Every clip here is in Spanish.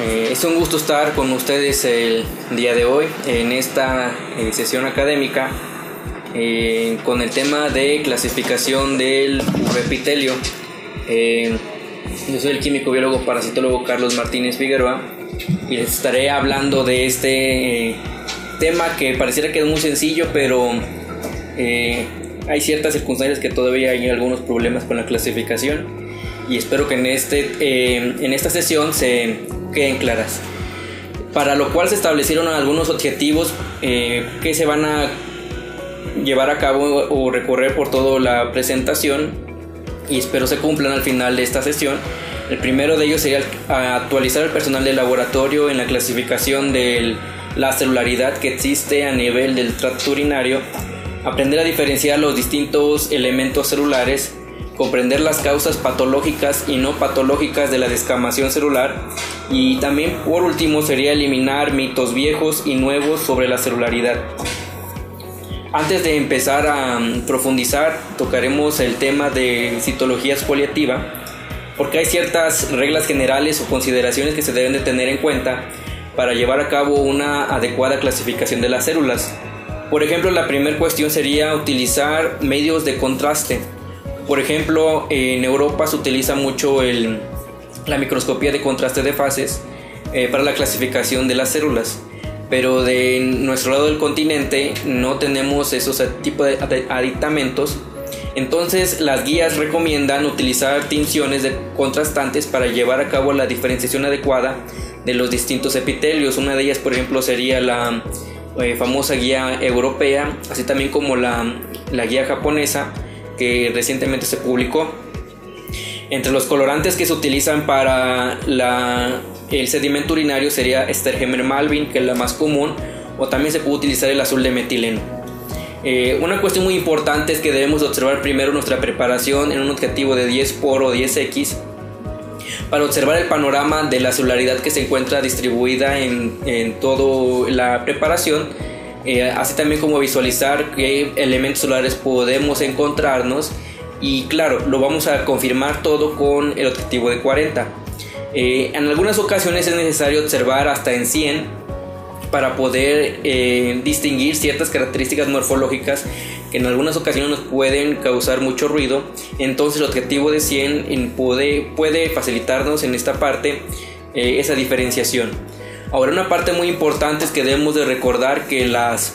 Es un gusto estar con ustedes el día de hoy en esta sesión académica con el tema de clasificación del urepitelio. Yo soy el químico biólogo parasitólogo Carlos Martínez Figueroa y les estaré hablando de este tema que pareciera que es muy sencillo, pero hay ciertas circunstancias que todavía hay algunos problemas con la clasificación y espero que en esta sesión se queden claras. Para lo cual se establecieron algunos objetivos que se van a llevar a cabo o recorrer por toda la presentación y espero se cumplan al final de esta sesión. El primero de ellos sería actualizar el personal de laboratorio en la clasificación de la celularidad que existe a nivel del tracto urinario, aprender a diferenciar los distintos elementos celulares, comprender las causas patológicas y no patológicas de la descamación celular y también por último sería eliminar mitos viejos y nuevos sobre la celularidad. Antes de empezar a profundizar, tocaremos el tema de citología exfoliativa, porque hay ciertas reglas generales o consideraciones que se deben de tener en cuenta para llevar a cabo una adecuada clasificación de las células. Por ejemplo, la primera cuestión sería utilizar medios de contraste. Por ejemplo, en Europa se utiliza mucho la microscopía de contraste de fases para la clasificación de las células, pero de nuestro lado del continente no tenemos esos tipos de aditamentos. Entonces las guías recomiendan utilizar tinciones contrastantes para llevar a cabo la diferenciación adecuada de los distintos epitelios. Una de ellas, por ejemplo, sería la famosa guía europea, así también como la guía japonesa que recientemente se publicó. Entre los colorantes que se utilizan para el sedimento urinario sería Sterhemer-Malvin, que es la más común, o también se puede utilizar el azul de metileno. Una cuestión muy importante es que debemos observar primero nuestra preparación en un objetivo de 10 por o 10x para observar el panorama de la celularidad que se encuentra distribuida en toda la preparación, así también como visualizar qué elementos celulares podemos encontrarnos y claro, lo vamos a confirmar todo con el objetivo de 40. En algunas ocasiones es necesario observar hasta en 100 para poder distinguir ciertas características morfológicas que en algunas ocasiones nos pueden causar mucho ruido. Entonces el objetivo de 100 puede facilitarnos en esta parte esa diferenciación. Ahora, una parte muy importante es que debemos de recordar que las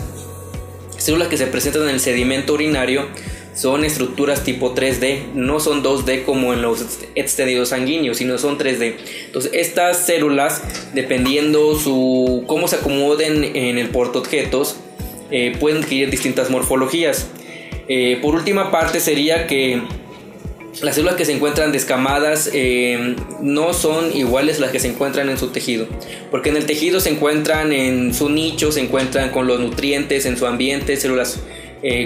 células que se presentan en el sedimento urinario son estructuras tipo 3D, no son 2D como en los extendidos sanguíneos, sino son 3D. Entonces estas células, dependiendo cómo se acomoden en el portaobjetos, pueden adquirir distintas morfologías. Por última parte sería que las células que se encuentran descamadas no son iguales a las que se encuentran en su tejido, porque en el tejido se encuentran en su nicho, se encuentran con los nutrientes en su ambiente, células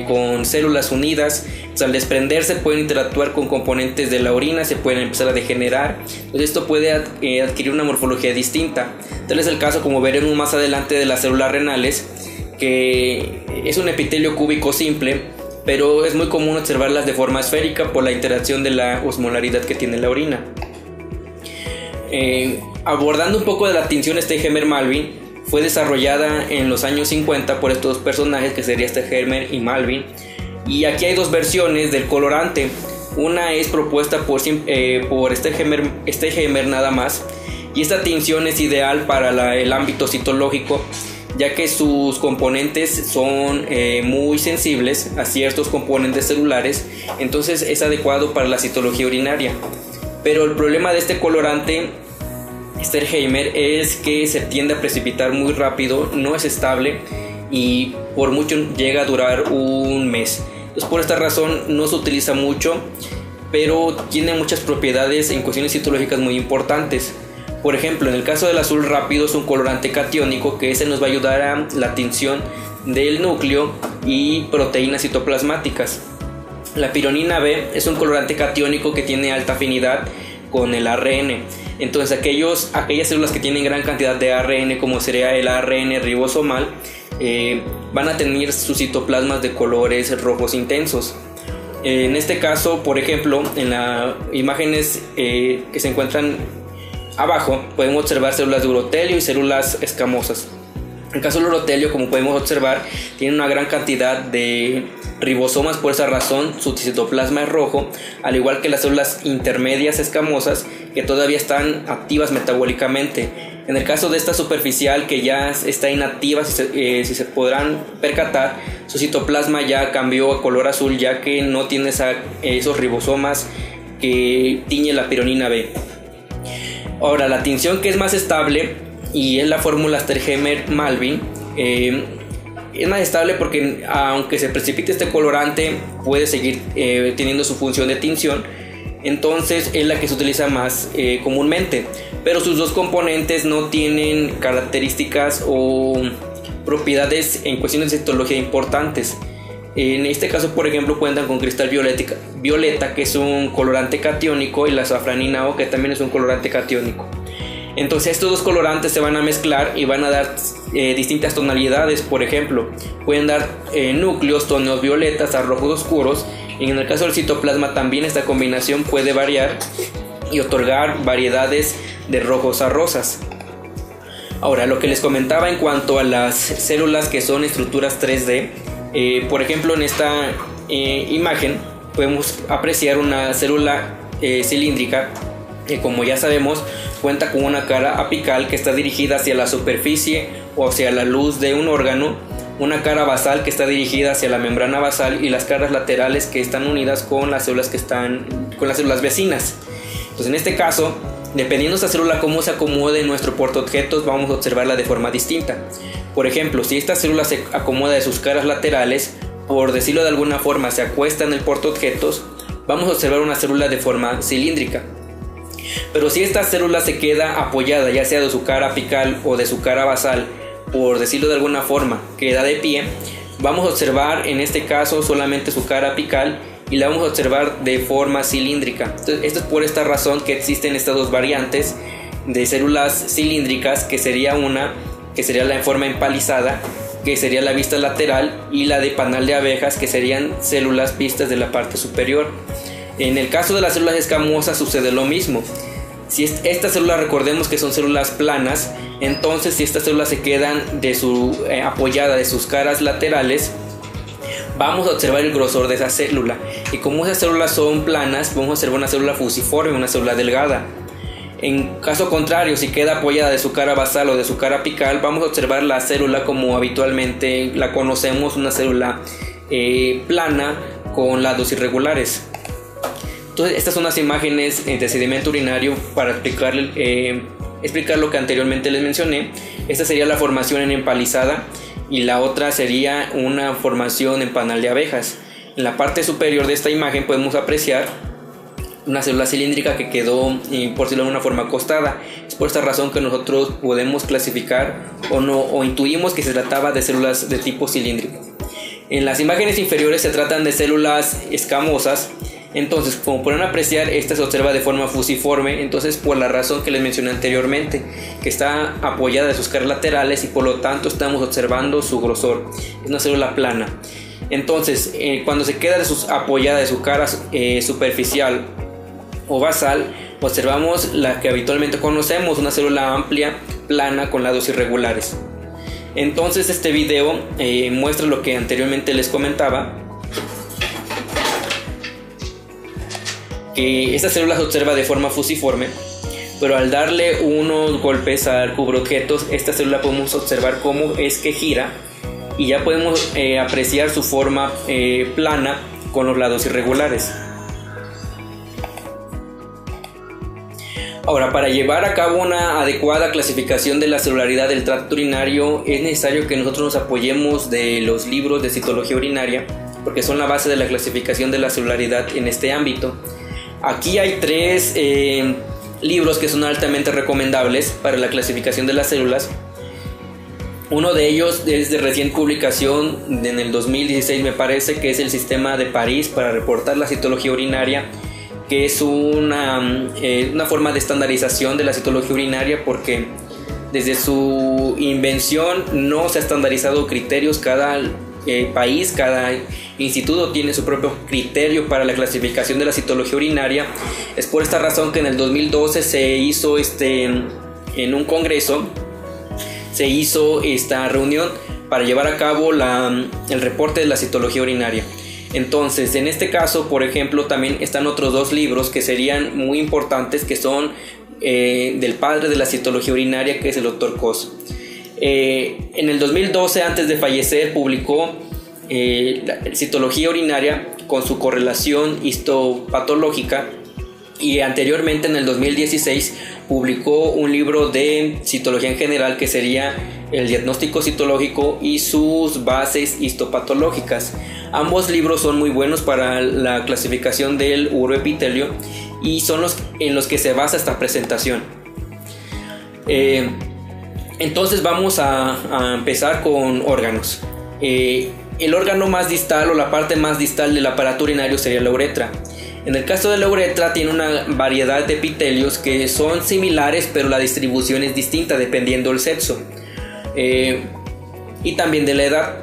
con células unidas. Entonces, al desprenderse pueden interactuar con componentes de la orina, se pueden empezar a degenerar. Entonces esto puede adquirir una morfología distinta. Tal es el caso, como veremos más adelante, de las células renales, que es un epitelio cúbico simple, pero es muy común observarlas de forma esférica por la interacción de la osmolaridad que tiene la orina. Abordando un poco de la tinción Sterhemer-Malvin, fue desarrollada en los años 50 por estos dos personajes, que sería Sterhemer y Malvin, y aquí hay dos versiones del colorante. Una es propuesta por Sterhemer nada más, y esta tinción es ideal para el ámbito citológico, ya que sus componentes son muy sensibles a ciertos componentes celulares, entonces es adecuado para la citología urinaria. Pero el problema de este colorante Sterhemer es que se tiende a precipitar muy rápido, no es estable y por mucho llega a durar un mes. Entonces, por esta razón no se utiliza mucho, pero tiene muchas propiedades en cuestiones citológicas muy importantes. Por ejemplo, en el caso del azul rápido es un colorante catiónico, que ese nos va a ayudar a la tinción del núcleo y proteínas citoplasmáticas. La pironina B es un colorante catiónico que tiene alta afinidad con el ARN. Entonces aquellas células que tienen gran cantidad de ARN, como sería el ARN ribosomal, van a tener sus citoplasmas de colores rojos intensos. En este caso, por ejemplo, en las imágenes que se encuentran abajo podemos observar células de urotelio y células escamosas. En el caso del urotelio, como podemos observar, tiene una gran cantidad de ribosomas, por esa razón su citoplasma es rojo, al igual que las células intermedias escamosas que todavía están activas metabólicamente. En el caso de esta superficial, que ya está inactiva, si se podrán percatar, su citoplasma ya cambió a color azul, ya que no tiene esos ribosomas que tiñe la pironina B. Ahora, la tinción que es más estable y es la fórmula Sterhemer-Malvin, es más estable porque aunque se precipite este colorante puede seguir teniendo su función de tinción. Entonces es la que se utiliza más comúnmente, pero sus dos componentes no tienen características o propiedades en cuestiones de citología importantes. En este caso, por ejemplo, cuentan con cristal violeta, que es un colorante catiónico, y la azafranina O, que también es un colorante catiónico. Entonces estos dos colorantes se van a mezclar y van a dar distintas tonalidades. Por ejemplo, pueden dar núcleos, tonos violetas a rojos oscuros, y en el caso del citoplasma también esta combinación puede variar y otorgar variedades de rojos a rosas. Ahora, lo que les comentaba en cuanto a las células que son estructuras 3D, por ejemplo, en esta imagen podemos apreciar una célula cilíndrica que, como ya sabemos, cuenta con una cara apical que está dirigida hacia la superficie o hacia la luz de un órgano, una cara basal que está dirigida hacia la membrana basal, y las caras laterales que están unidas con las células con las células vecinas. Entonces, en este caso, dependiendo de esta célula cómo se acomode en nuestro portaobjetos, vamos a observarla de forma distinta. Por ejemplo, si esta célula se acomoda de sus caras laterales, por decirlo de alguna forma, se acuesta en el portaobjetos, vamos a observar una célula de forma cilíndrica. Pero si esta célula se queda apoyada, ya sea de su cara apical o de su cara basal, por decirlo de alguna forma, queda de pie, vamos a observar en este caso solamente su cara apical y la vamos a observar de forma cilíndrica. Entonces, esto es por esta razón que existen estas dos variantes de células cilíndricas, que sería la en forma empalizada, que sería la vista lateral, y la de panal de abejas, que serían células vistas de la parte superior. En el caso de las células escamosas sucede lo mismo. Si estas células, recordemos que son células planas, entonces si estas células se quedan apoyada de sus caras laterales, vamos a observar el grosor de esa célula, y como esas células son planas, vamos a observar una célula fusiforme, una célula delgada. En caso contrario, si queda apoyada de su cara basal o de su cara apical, vamos a observar la célula como habitualmente la conocemos, una célula plana con lados irregulares. Entonces, estas son las imágenes de sedimento urinario para explicar lo que anteriormente les mencioné. Esta sería la formación en empalizada, y la otra sería una formación en panal de abejas. En la parte superior de esta imagen podemos apreciar una célula cilíndrica que quedó, por decirlo de una forma, acostada. Es por esta razón que nosotros podemos clasificar o intuimos que se trataba de células de tipo cilíndrico. En las imágenes inferiores se tratan de células escamosas. Entonces, como pueden apreciar, esta se observa de forma fusiforme, entonces por la razón que les mencioné anteriormente, que está apoyada de sus caras laterales y por lo tanto estamos observando su grosor. Es una célula plana. Entonces, cuando se queda apoyada de su cara superficial o basal, observamos la que habitualmente conocemos, una célula amplia, plana, con lados irregulares. Entonces, este video muestra lo que anteriormente les comentaba, que esta célula se observa de forma fusiforme, pero al darle unos golpes al cubreobjetos, esta célula podemos observar cómo es que gira, y ya podemos apreciar su forma plana con los lados irregulares. Ahora, para llevar a cabo una adecuada clasificación de la celularidad del tracto urinario, es necesario que nosotros nos apoyemos de los libros de citología urinaria, porque son la base de la clasificación de la celularidad en este ámbito. Aquí hay 3 libros que son altamente recomendables para la clasificación de las células. Uno de ellos es de recién publicación en el 2016, me parece, que es el Sistema de París para reportar la citología urinaria, que es una forma de estandarización de la citología urinaria, porque desde su invención no se ha estandarizado criterios. Cada país, cada instituto tiene su propio criterio para la clasificación de la citología urinaria. Es por esta razón que en el 2012 se hizo en un congreso, se hizo esta reunión para llevar a cabo el reporte de la citología urinaria. Entonces, en este caso, por ejemplo, también están otros dos libros que serían muy importantes, que son del padre de la citología urinaria, que es el Dr. Cos. En el 2012, antes de fallecer, publicó la citología urinaria con su correlación histopatológica, y anteriormente en el 2016 publicó un libro de citología en general, que sería el diagnóstico citológico y sus bases histopatológicas. Ambos libros son muy buenos para la clasificación del uroepitelio y son los en los que se basa esta presentación. Entonces vamos a empezar con órganos. El órgano más distal, o la parte más distal del aparato urinario, sería la uretra. En el caso de la uretra tiene una variedad de epitelios que son similares, pero la distribución es distinta dependiendo del sexo y también de la edad.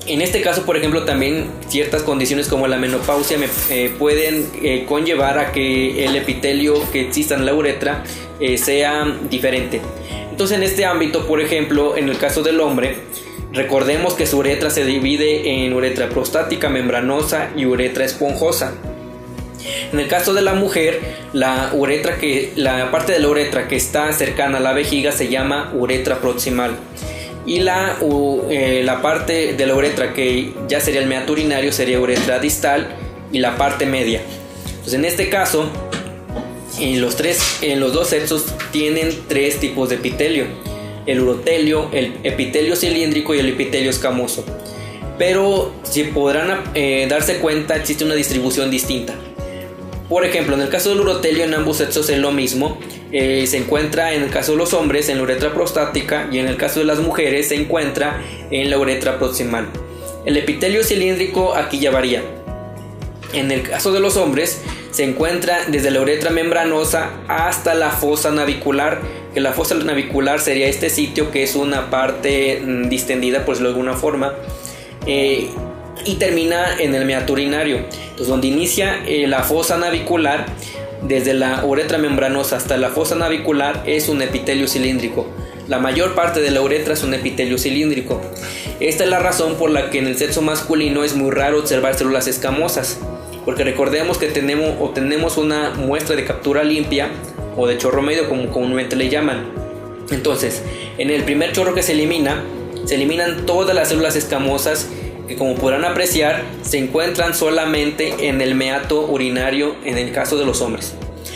En este caso, por ejemplo, también ciertas condiciones como la menopausia pueden conllevar a que el epitelio que exista en la uretra sea diferente. Entonces, en este ámbito, por ejemplo, en el caso del hombre, recordemos que su uretra se divide en uretra prostática, membranosa y uretra esponjosa. En el caso de la mujer, la parte de la uretra que está cercana a la vejiga se llama uretra proximal, y la parte de la uretra que ya sería el meato urinario sería uretra distal, y la parte media. Entonces, en este caso, en los dos sexos tienen tres tipos de epitelio: el urotelio, el epitelio cilíndrico y el epitelio escamoso. Pero si podrán darse cuenta, existe una distribución distinta. Por ejemplo, en el caso del urotelio, en ambos sexos es lo mismo. Se encuentra en el caso de los hombres en la uretra prostática, y en el caso de las mujeres se encuentra en la uretra proximal. El epitelio cilíndrico aquí ya varía. En el caso de los hombres se encuentra desde la uretra membranosa hasta la fosa navicular, que la fosa navicular sería este sitio que es una parte distendida, por decirlo de alguna forma, y termina en el meato urinario. Entonces, donde inicia la fosa navicular, desde la uretra membranosa hasta la fosa navicular, es un epitelio cilíndrico. La mayor parte de la uretra es un epitelio cilíndrico. Esta es la razón por la que en el sexo masculino es muy raro observar células escamosas, porque recordemos que tenemos una muestra de captura limpia o de chorro medio, como comúnmente le llaman. Entonces, en el primer chorro que se eliminan todas las células escamosas, que, como podrán apreciar, se encuentran solamente en el meato urinario en el caso de los hombres.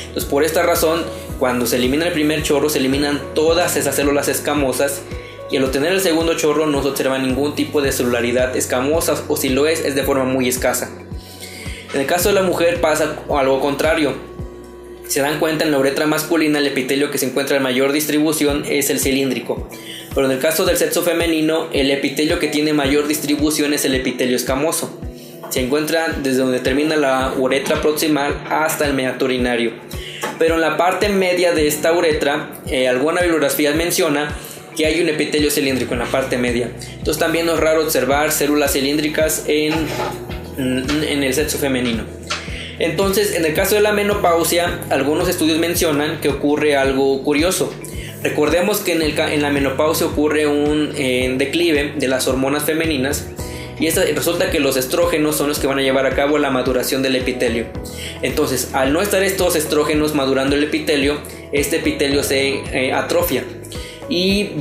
Entonces, por esta razón, cuando se elimina el primer chorro, se eliminan todas esas células escamosas, y al obtener el segundo chorro no se observa ningún tipo de celularidad escamosa, o si lo es de forma muy escasa. En el caso de la mujer pasa algo contrario. Se dan cuenta, en la uretra masculina el epitelio que se encuentra en mayor distribución es el cilíndrico, pero en el caso del sexo femenino el epitelio que tiene mayor distribución es el epitelio escamoso. Se encuentra desde donde termina la uretra proximal hasta el meato urinario, pero en la parte media de esta uretra alguna bibliografía menciona que hay un epitelio cilíndrico en la parte media. Entonces también no es raro observar células cilíndricas en el sexo femenino. Entonces, en el caso de la menopausia, algunos estudios mencionan que ocurre algo curioso. Recordemos que en la menopausia ocurre un declive de las hormonas femeninas, y resulta que los estrógenos son los que van a llevar a cabo la maduración del epitelio. Entonces, al no estar estos estrógenos madurando el epitelio, este epitelio se atrofia y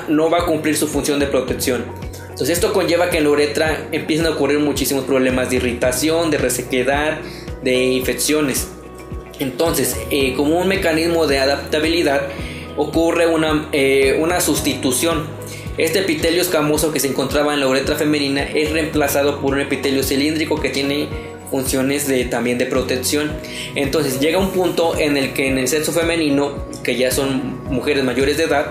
no va a cumplir su función de protección. Entonces, esto conlleva que en la uretra empiecen a ocurrir muchísimos problemas de irritación, de resequedad, de infecciones. Entonces, como un mecanismo de adaptabilidad, ocurre una sustitución. Este epitelio escamoso que se encontraba en la uretra femenina es reemplazado por un epitelio cilíndrico que tiene funciones también de protección. Entonces llega un punto en el que en el sexo femenino, que ya son mujeres mayores de edad,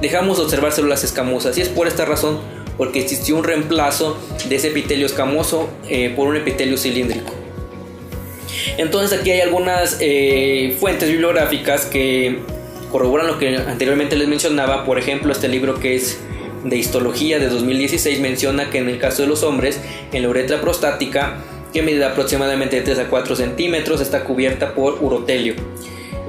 dejamos de observar células escamosas, y es por esta razón, porque existió un reemplazo de ese epitelio escamoso por un epitelio cilíndrico. Entonces aquí hay algunas fuentes bibliográficas que corroboran lo que anteriormente les mencionaba. Por ejemplo, este libro que es de Histología de 2016 menciona que en el caso de los hombres, en la uretra prostática, que mide aproximadamente de 3 a 4 centímetros, está cubierta por urotelio.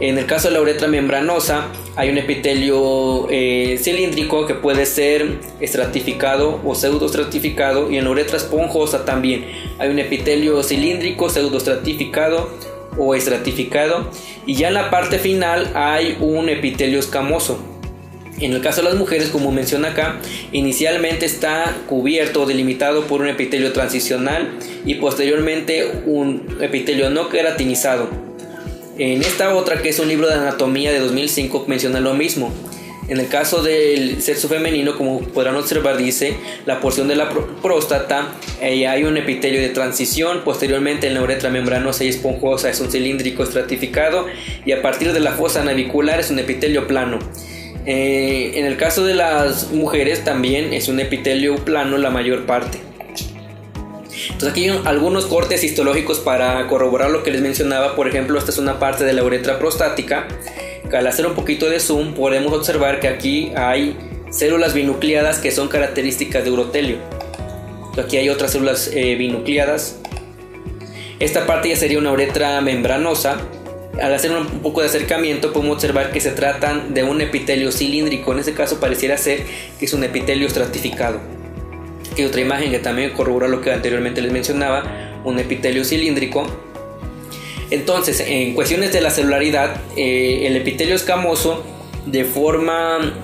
En el caso de la uretra membranosa, hay un epitelio cilíndrico que puede ser estratificado o pseudoestratificado, y en la uretra esponjosa también hay un epitelio cilíndrico, pseudoestratificado o estratificado, y ya en la parte final hay un epitelio escamoso. En el caso de las mujeres, como menciona acá, inicialmente está cubierto o delimitado por un epitelio transicional y posteriormente un epitelio no queratinizado. En esta otra, que es un libro de anatomía de 2005, menciona lo mismo. En el caso del sexo femenino, como podrán observar, dice la porción de la próstata, hay un epitelio de transición. Posteriormente, en la uretra membranosa y esponjosa es un cilíndrico estratificado, y a partir de la fosa navicular es un epitelio plano. En el caso de las mujeres también es un epitelio plano la mayor parte. Entonces aquí hay algunos cortes histológicos para corroborar lo que les mencionaba. Por ejemplo, esta es una parte de la uretra prostática. Al hacer un poquito de zoom podemos observar que aquí hay células binucleadas que son características de urotelio. Entonces aquí hay otras células binucleadas. Esta parte ya sería una uretra membranosa. Al hacer un poco de acercamiento podemos observar que se tratan de un epitelio cilíndrico. En este caso pareciera ser que es un epitelio estratificado. Aquí hay otra imagen que también corrobora lo que anteriormente les mencionaba, un epitelio cilíndrico. Entonces, en cuestiones de la celularidad, el epitelio escamoso de forma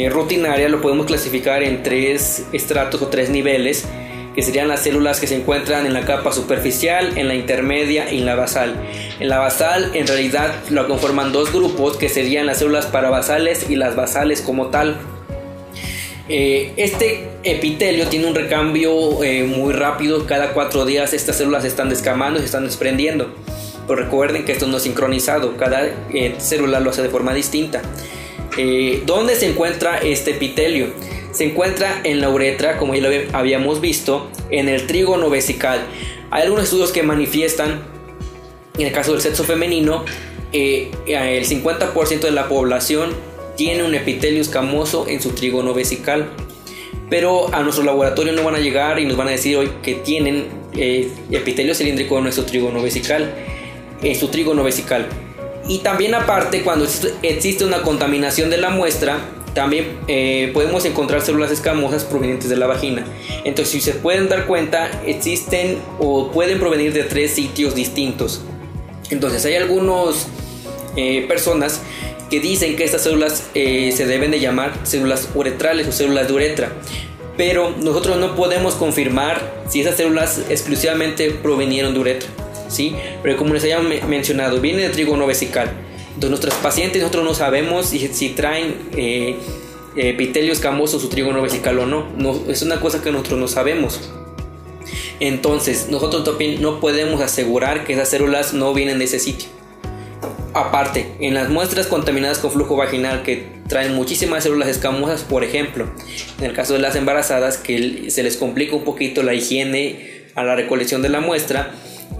rutinaria lo podemos clasificar en 3 estratos o 3 niveles, que serían las células que se encuentran en la capa superficial, en la intermedia y en la basal. En la basal, en realidad, lo conforman 2 grupos, que serían las células parabasales y las basales como tal. Este epitelio tiene un recambio muy rápido. Cada 4 días estas células se están descamando y se están desprendiendo. Pero recuerden que esto no es sincronizado, cada célula lo hace de forma distinta. ¿Dónde se encuentra este epitelio? Se encuentra en la uretra, como ya lo habíamos visto, en el trígono vesical. Hay algunos estudios que manifiestan, en el caso del sexo femenino, el 50% de la población tiene un epitelio escamoso en su trígono vesical. Pero a nuestro laboratorio no van a llegar y nos van a decir hoy que tienen epitelio cilíndrico en nuestro trígono vesical, en su trígono vesical. Y también aparte, cuando existe una contaminación de la muestra, también podemos encontrar células escamosas provenientes de la vagina. Entonces, si se pueden dar cuenta, existen o pueden provenir de 3 sitios distintos. Entonces, hay algunas personas que dicen que estas células se deben de llamar células uretrales o células de uretra, pero nosotros no podemos confirmar si esas células exclusivamente provenieron de uretra, ¿sí? Pero como les había mencionado, viene del trígono vesical. Entonces nuestros pacientes, nosotros no sabemos si traen epitelio escamoso su trígono vesical o no. Es una cosa que nosotros no sabemos. Entonces nosotros también no podemos asegurar que esas células no vienen de ese sitio. Aparte, en las muestras contaminadas con flujo vaginal que traen muchísimas células escamosas, por ejemplo, en el caso de las embarazadas, que se les complica un poquito la higiene a la recolección de la muestra,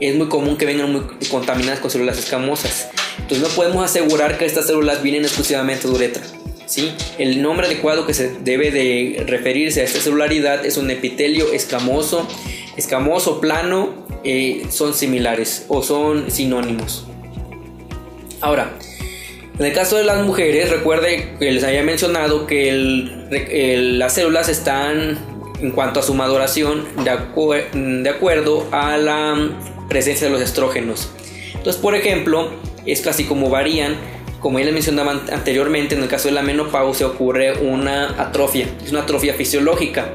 es muy común que vengan muy contaminadas con células escamosas. Entonces no podemos asegurar que estas células vienen exclusivamente de uretra, ¿sí? El nombre adecuado que se debe de referirse a esta celularidad es un epitelio escamoso, plano, son similares o son sinónimos. Ahora, en el caso de las mujeres, recuerde que les había mencionado que las células están, en cuanto a su maduración, de acuerdo a la presencia de los estrógenos. Entonces, por ejemplo, es casi como varían. Como ya les mencionaba anteriormente, en el caso de la menopausia ocurre una atrofia, es una atrofia fisiológica,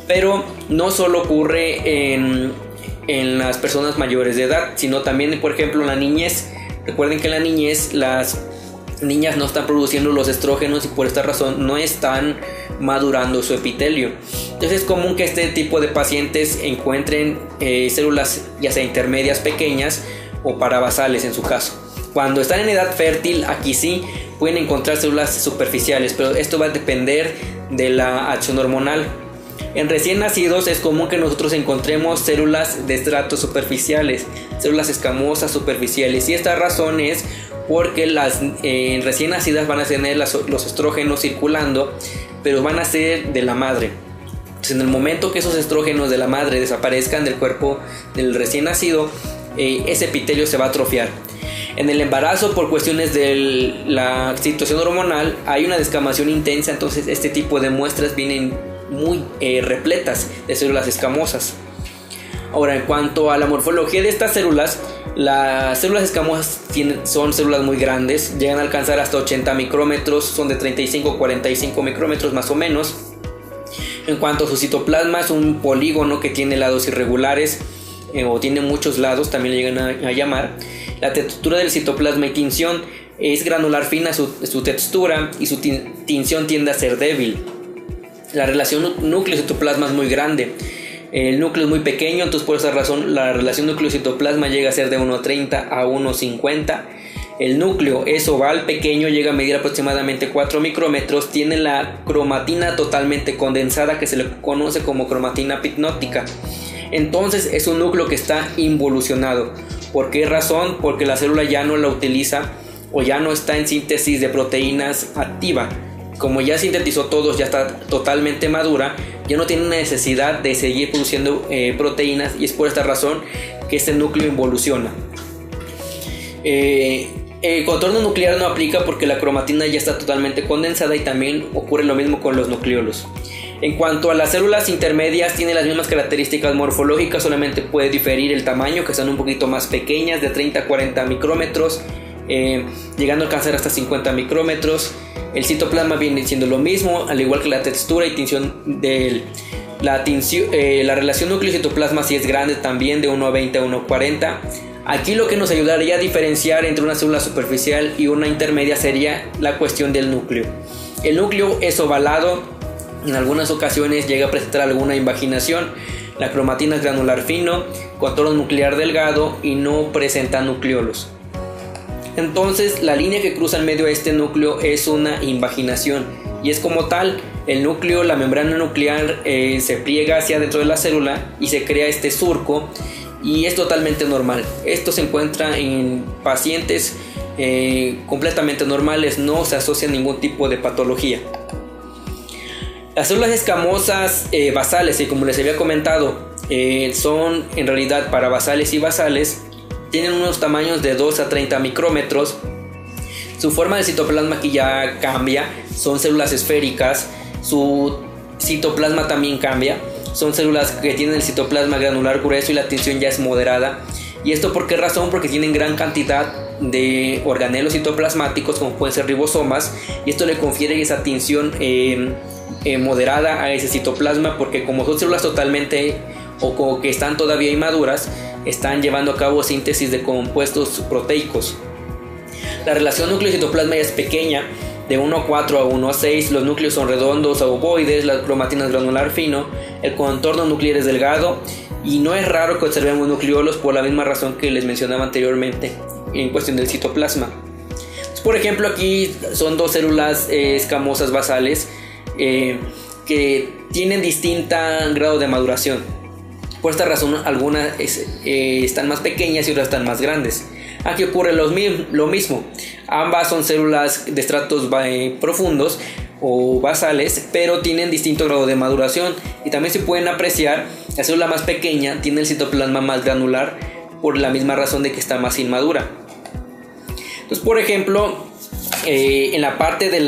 pero no solo ocurre en las personas mayores de edad, sino también, por ejemplo, en la niñez. Recuerden que en la niñez las niñas no están produciendo los estrógenos y por esta razón no están madurando su epitelio. Entonces es común que este tipo de pacientes encuentren células ya sea intermedias pequeñas o parabasales en su caso. Cuando están en edad fértil, aquí sí pueden encontrar células superficiales, pero esto va a depender de la acción hormonal. En recién nacidos es común que nosotros encontremos células de estratos superficiales, células escamosas superficiales, y esta razón es porque las recién nacidas van a tener los estrógenos circulando, pero van a ser de la madre. Entonces, en el momento que esos estrógenos de la madre desaparezcan del cuerpo del recién nacido, ese epitelio se va a atrofiar. En el embarazo, por cuestiones de la situación hormonal, hay una descamación intensa, entonces este tipo de muestras vienen muy repletas de células escamosas. Ahora, en cuanto a la morfología de estas células, las células escamosas son células muy grandes, llegan a alcanzar hasta 80 micrómetros, son de 35 a 45 micrómetros más o menos. En cuanto a su citoplasma, es un polígono que tiene lados irregulares o tiene muchos lados, también le llegan a llamar. La textura del citoplasma y tinción es granular fina su textura, y su tinción tiende a ser débil. La relación núcleo-citoplasma es muy grande. El núcleo es muy pequeño, entonces por esa razón la relación núcleo-citoplasma llega a ser de 1,30 a 1,50. El núcleo es oval pequeño, llega a medir aproximadamente 4 micrómetros, tiene la cromatina totalmente condensada, que se le conoce como cromatina pipnótica. Entonces es un núcleo que está involucionado. ¿Por qué razón? Porque la célula ya no la utiliza o ya no está en síntesis de proteínas activa. Como ya sintetizó todos, ya está totalmente madura, ya no tiene necesidad de seguir produciendo proteínas, y es por esta razón que este núcleo involuciona. El contorno nuclear no aplica porque la cromatina ya está totalmente condensada, y también ocurre lo mismo con los nucleolos. En cuanto a las células intermedias, tienen las mismas características morfológicas, solamente puede diferir el tamaño, que son un poquito más pequeñas, de 30 a 40 micrómetros, llegando a alcanzar hasta 50 micrómetros. El citoplasma viene siendo lo mismo, al igual que la textura y tinción de la relación núcleo-citoplasma sí es grande también, de 1,20 a 1,40. Aquí lo que nos ayudaría a diferenciar entre una célula superficial y una intermedia sería la cuestión del núcleo. El núcleo es ovalado, en algunas ocasiones llega a presentar alguna invaginación. La cromatina es granular fino, contorno nuclear delgado y no presenta nucleolos. Entonces la línea que cruza en medio de este núcleo es una invaginación, y es como tal, el núcleo, la membrana nuclear se pliega hacia dentro de la célula y se crea este surco, y es totalmente normal. Esto se encuentra en pacientes completamente normales, no se asocia a ningún tipo de patología. Las células escamosas basales, y como les había comentado, son en realidad parabasales y basales. Tienen unos tamaños de 2 a 30 micrómetros. Su forma de citoplasma aquí ya cambia, son células esféricas. Su citoplasma también cambia, son células que tienen el citoplasma granular grueso y la tinción ya es moderada. ¿Y esto por qué razón? Porque tienen gran cantidad de organelos citoplasmáticos, como pueden ser ribosomas, y esto le confiere esa tinción moderada a ese citoplasma, porque como son células totalmente o que están todavía inmaduras, están llevando a cabo síntesis de compuestos proteicos. La relación núcleo-citoplasma ya es pequeña, de 1,4 a 1,6. Los núcleos son redondos o ovoides, la cromatina es granular fino, el contorno nuclear es delgado, y no es raro que observemos nucleolos por la misma razón que les mencionaba anteriormente en cuestión del citoplasma. Por ejemplo, aquí son dos células escamosas basales que tienen distinto grado de maduración. Por esta razón, algunas están más pequeñas y otras están más grandes. Aquí ocurre lo mismo. Ambas son células de estratos profundos o basales, pero tienen distinto grado de maduración. Y también se pueden apreciar, la célula más pequeña tiene el citoplasma más granular, por la misma razón de que está más inmadura. Entonces, por ejemplo, en la parte de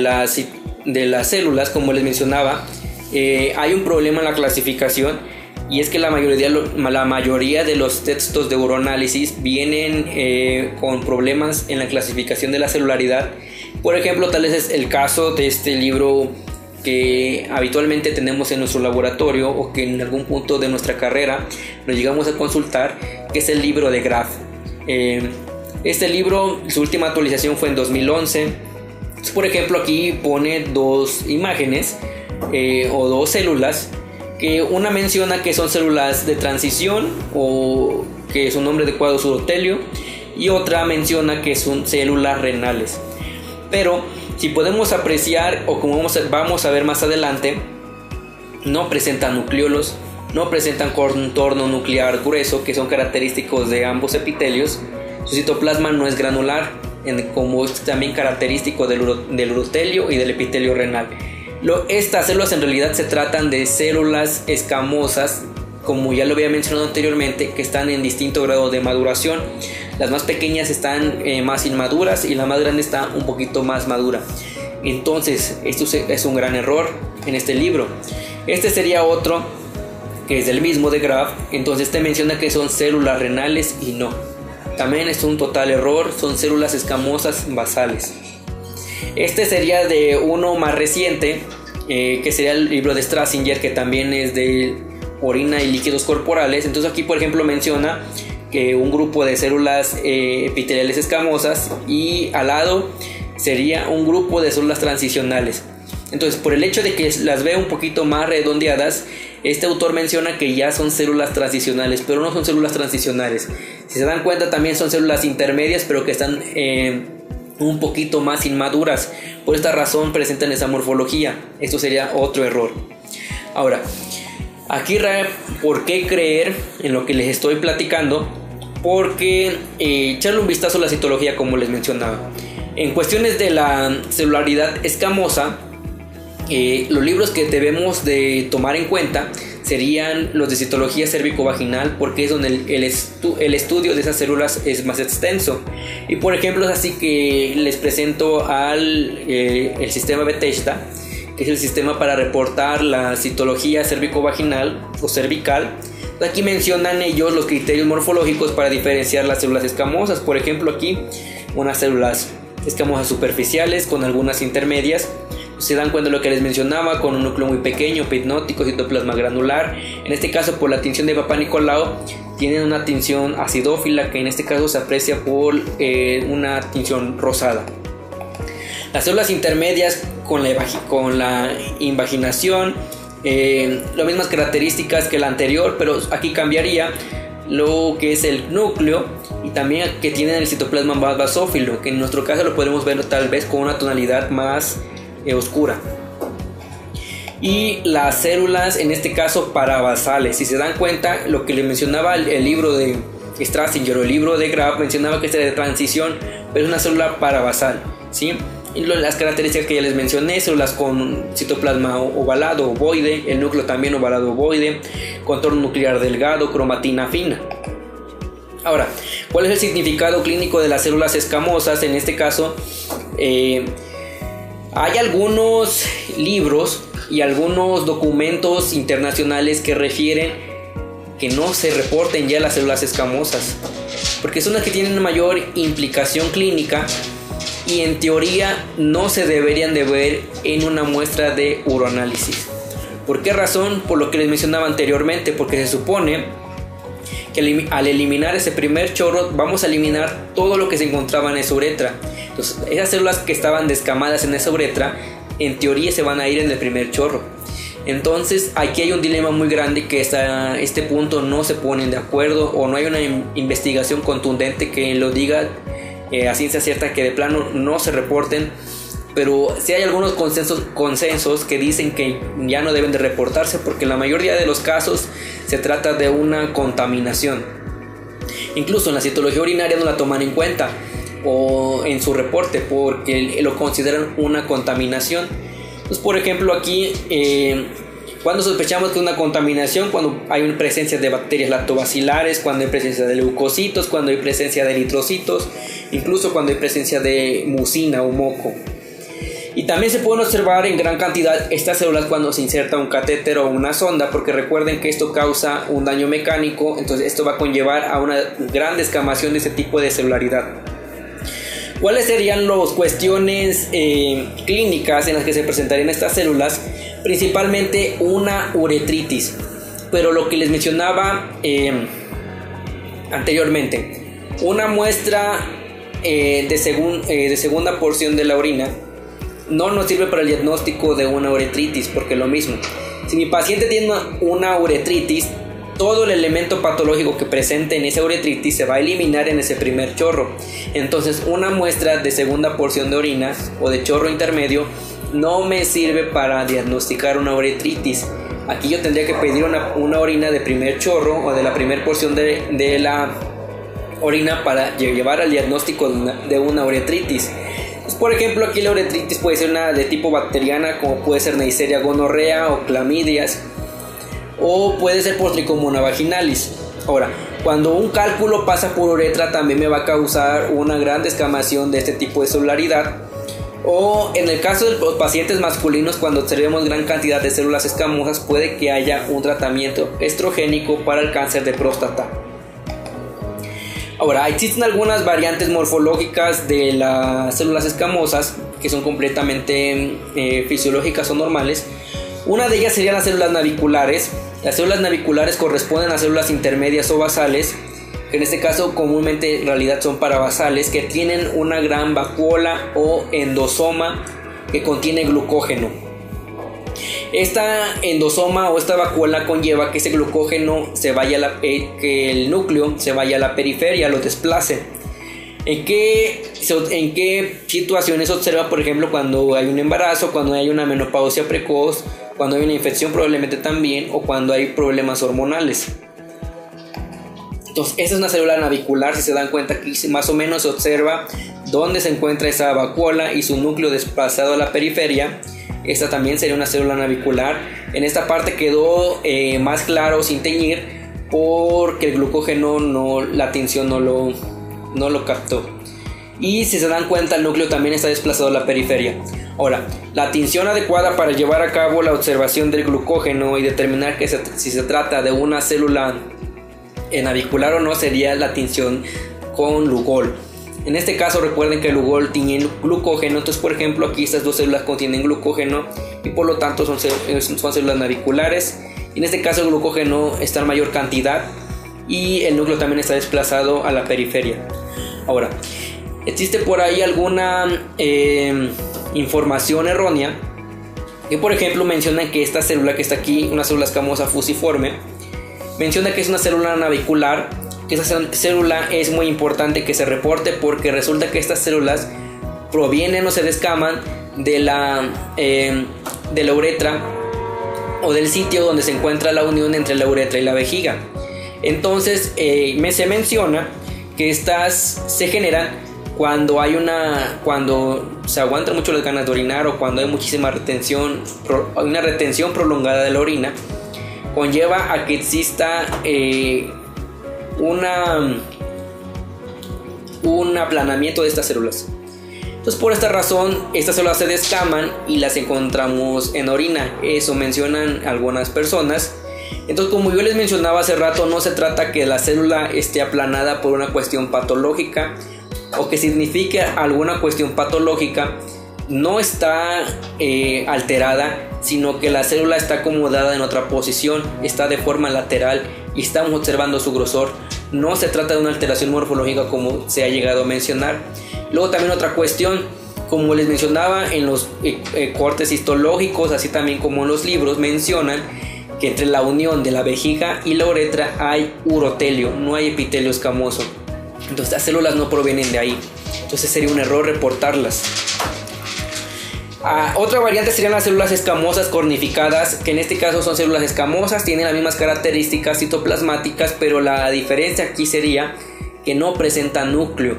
las células, como les mencionaba, hay un problema en la clasificación, y es que la mayoría de los textos de uroanálisis vienen con problemas en la clasificación de la celularidad. Por ejemplo, tal vez es el caso de este libro que habitualmente tenemos en nuestro laboratorio, o que en algún punto de nuestra carrera nos llegamos a consultar, que es el libro de Graf. Este libro, su última actualización fue en 2011. Por ejemplo, aquí pone dos imágenes o dos células, que una menciona que son células de transición, o que su nombre adecuado es urotelio, y otra menciona que son células renales. Pero si podemos apreciar, o como vamos a ver más adelante, no presentan nucleolos, no presentan contorno nuclear grueso, que son característicos de ambos epitelios, Su citoplasma no es granular, como es también característico del urotelio y del epitelio renal. Estas células en realidad se tratan de células escamosas, como ya lo había mencionado anteriormente, que están en distinto grado de maduración. Las más pequeñas están más inmaduras y la más grande está un poquito más madura. Entonces, esto es un gran error en este libro. Este sería otro, que es del mismo de Graf. Entonces te menciona que son células renales y no. También es un total error, son células escamosas basales. Este sería de uno más reciente, que sería el libro de Strassinger, que también es de orina y líquidos corporales. Entonces aquí por ejemplo menciona que un grupo de células epiteliales escamosas, y al lado sería un grupo de células transicionales. Entonces, por el hecho de que las ve un poquito más redondeadas, este autor menciona que ya son células transicionales, pero no son células transicionales. Si se dan cuenta, también son células intermedias, pero que están un poquito más inmaduras. Por esta razón presentan esa morfología. Esto sería otro error. Ahora, aquí, ¿por qué creer en lo que les estoy platicando? Porque echarle un vistazo a la citología, como les mencionaba. En cuestiones de la celularidad escamosa, los libros que debemos de tomar en cuenta serían los de citología cérvico-vaginal, porque es donde el estudio de esas células es más extenso. Y por ejemplo es así que les presento el sistema Bethesda, que es el sistema para reportar la citología cérvico-vaginal o cervical. Aquí mencionan ellos los criterios morfológicos para diferenciar las células escamosas. Por ejemplo, aquí unas células escamosas superficiales con algunas intermedias. Se dan cuenta de lo que les mencionaba, con un núcleo muy pequeño, epinótico, citoplasma granular. En este caso, por la tinción de Papa Nicolau, tienen una tinción acidófila, que en este caso se aprecia por una tinción rosada. Las células intermedias con la invaginación, las mismas características que la anterior, pero aquí cambiaría lo que es el núcleo, y también que tienen el citoplasma más basófilo, que en nuestro caso lo podemos ver tal vez con una tonalidad más oscura. Y las células en este caso parabasales, si se dan cuenta, lo que les mencionaba el libro de Strassinger o el libro de Graf mencionaba que es de transición, pero es una célula parabasal, ¿sí? Y las características que ya les mencioné, células con citoplasma ovalado ovoide, el núcleo también ovalado ovoide, contorno nuclear delgado, cromatina fina. Ahora, ¿cuál es el significado clínico de las células escamosas? En este caso, hay algunos libros y algunos documentos internacionales que refieren que no se reporten ya las células escamosas, porque son las que tienen mayor implicación clínica y en teoría no se deberían de ver en una muestra de uroanálisis. ¿Por qué razón? Por lo que les mencionaba anteriormente, porque se supone que al eliminar ese primer chorro vamos a eliminar todo lo que se encontraba en esa uretra. Entonces, esas células que estaban descamadas en esa uretra, en teoría se van a ir en el primer chorro. Entonces aquí hay un dilema muy grande, que hasta este punto no se ponen de acuerdo, o no hay una investigación contundente que lo diga a ciencia cierta que de plano no se reporten. Pero sí hay algunos consensos que dicen que ya no deben de reportarse, porque en la mayoría de los casos se trata de una contaminación. Incluso en la citología urinaria no la toman en cuenta o en su reporte, porque lo consideran una contaminación. Entonces, por ejemplo, aquí cuando sospechamos que es una contaminación, cuando hay una presencia de bacterias lactobacilares, cuando hay presencia de leucocitos, cuando hay presencia de eritrocitos, incluso cuando hay presencia de mucina o moco. Y también se pueden observar en gran cantidad estas células cuando se inserta un catéter o una sonda, porque recuerden que esto causa un daño mecánico. Entonces esto va a conllevar a una gran descamación de ese tipo de celularidad. ¿Cuáles serían las cuestiones clínicas en las que se presentarían estas células? Principalmente una uretritis, pero lo que les mencionaba anteriormente, una muestra de segunda porción de la orina no nos sirve para el diagnóstico de una uretritis, porque lo mismo, si mi paciente tiene una uretritis, todo el elemento patológico que presente en esa uretritis se va a eliminar en ese primer chorro. Entonces una muestra de segunda porción de orina o de chorro intermedio no me sirve para diagnosticar una uretritis. Aquí yo tendría que pedir una orina de primer chorro o de la primera porción de la orina para llevar al diagnóstico de una uretritis. Pues, por ejemplo, aquí la uretritis puede ser una de tipo bacteriana, como puede ser Neisseria gonorrea o clamidias, o puede ser por Trichomonas vaginalis. Ahora, cuando un cálculo pasa por uretra también me va a causar una gran descamación de este tipo de celularidad. O en el caso de los pacientes masculinos, cuando observemos gran cantidad de células escamosas, puede que haya un tratamiento estrogénico para el cáncer de próstata. Ahora, existen algunas variantes morfológicas de las células escamosas que son completamente fisiológicas o normales. Una de ellas serían las células naviculares. Las células naviculares corresponden a células intermedias o basales, que en este caso comúnmente en realidad son parabasales, que tienen una gran vacuola o endosoma que contiene glucógeno. Esta endosoma o esta vacuola conlleva que ese glucógeno que el núcleo se vaya a la periferia, lo desplace. ¿En qué situaciones se observa? Por ejemplo, cuando hay un embarazo, cuando hay una menopausia precoz, cuando hay una infección probablemente también, o cuando hay problemas hormonales. Entonces, esa es una célula navicular. Si se dan cuenta, aquí más o menos se observa dónde se encuentra esa vacuola y su núcleo desplazado a la periferia. Esta también sería una célula navicular. En esta parte quedó más claro sin teñir, porque el glucógeno la tinción no lo captó. Y si se dan cuenta, el núcleo también está desplazado a la periferia. Ahora, la tinción adecuada para llevar a cabo la observación del glucógeno y determinar si se trata de una célula navicular o no sería la tinción con Lugol. En este caso recuerden que el Lugol tiñe glucógeno. Entonces, por ejemplo, aquí estas dos células contienen glucógeno y por lo tanto son células naviculares. Y en este caso el glucógeno está en mayor cantidad y el núcleo también está desplazado a la periferia. Ahora, existe por ahí alguna información errónea que, por ejemplo, menciona que esta célula que está aquí, una célula escamosa fusiforme, menciona que es una célula navicular, que esa célula es muy importante que se reporte, porque resulta que estas células provienen o se descaman de la uretra o del sitio donde se encuentra la unión entre la uretra y la vejiga. Entonces se menciona que estas se generan cuando se aguantan mucho las ganas de orinar, o cuando hay muchísima retención, una retención prolongada de la orina, conlleva a que exista un aplanamiento de estas células. Entonces, por esta razón, estas células se descaman y las encontramos en orina. Eso mencionan algunas personas. Entonces, como yo les mencionaba hace rato, no se trata que la célula esté aplanada por una cuestión patológica o que signifique alguna cuestión patológica. No está alterada, sino que la célula está acomodada en otra posición, está de forma lateral y estamos observando su grosor. No se trata de una alteración morfológica como se ha llegado a mencionar. Luego también otra cuestión, como les mencionaba, en los cortes histológicos, así también como en los libros, mencionan que entre la unión de la vejiga y la uretra hay urotelio, no hay epitelio escamoso. Entonces las células no provienen de ahí. Entonces sería un error reportarlas. Otra variante serían las células escamosas cornificadas, que en este caso son células escamosas, tienen las mismas características citoplasmáticas, pero la diferencia aquí sería que no presentan núcleo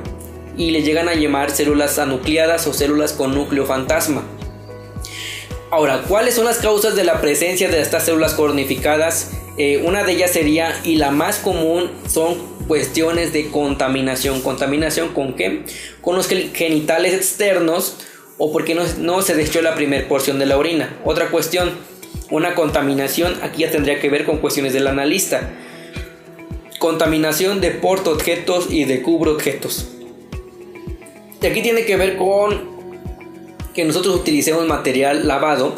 y le llegan a llamar células anucleadas o células con núcleo fantasma. Ahora, ¿cuáles son las causas de la presencia de estas células cornificadas? Una de ellas sería, y la más común, son cuestiones de contaminación. ¿Contaminación con qué? Con los genitales externos, o porque no se deschó la primera porción de la orina. Otra cuestión, una contaminación, aquí ya tendría que ver con cuestiones del analista. Contaminación de portaobjetos y de cubreobjetos. Y aquí tiene que ver con que nosotros utilicemos material lavado.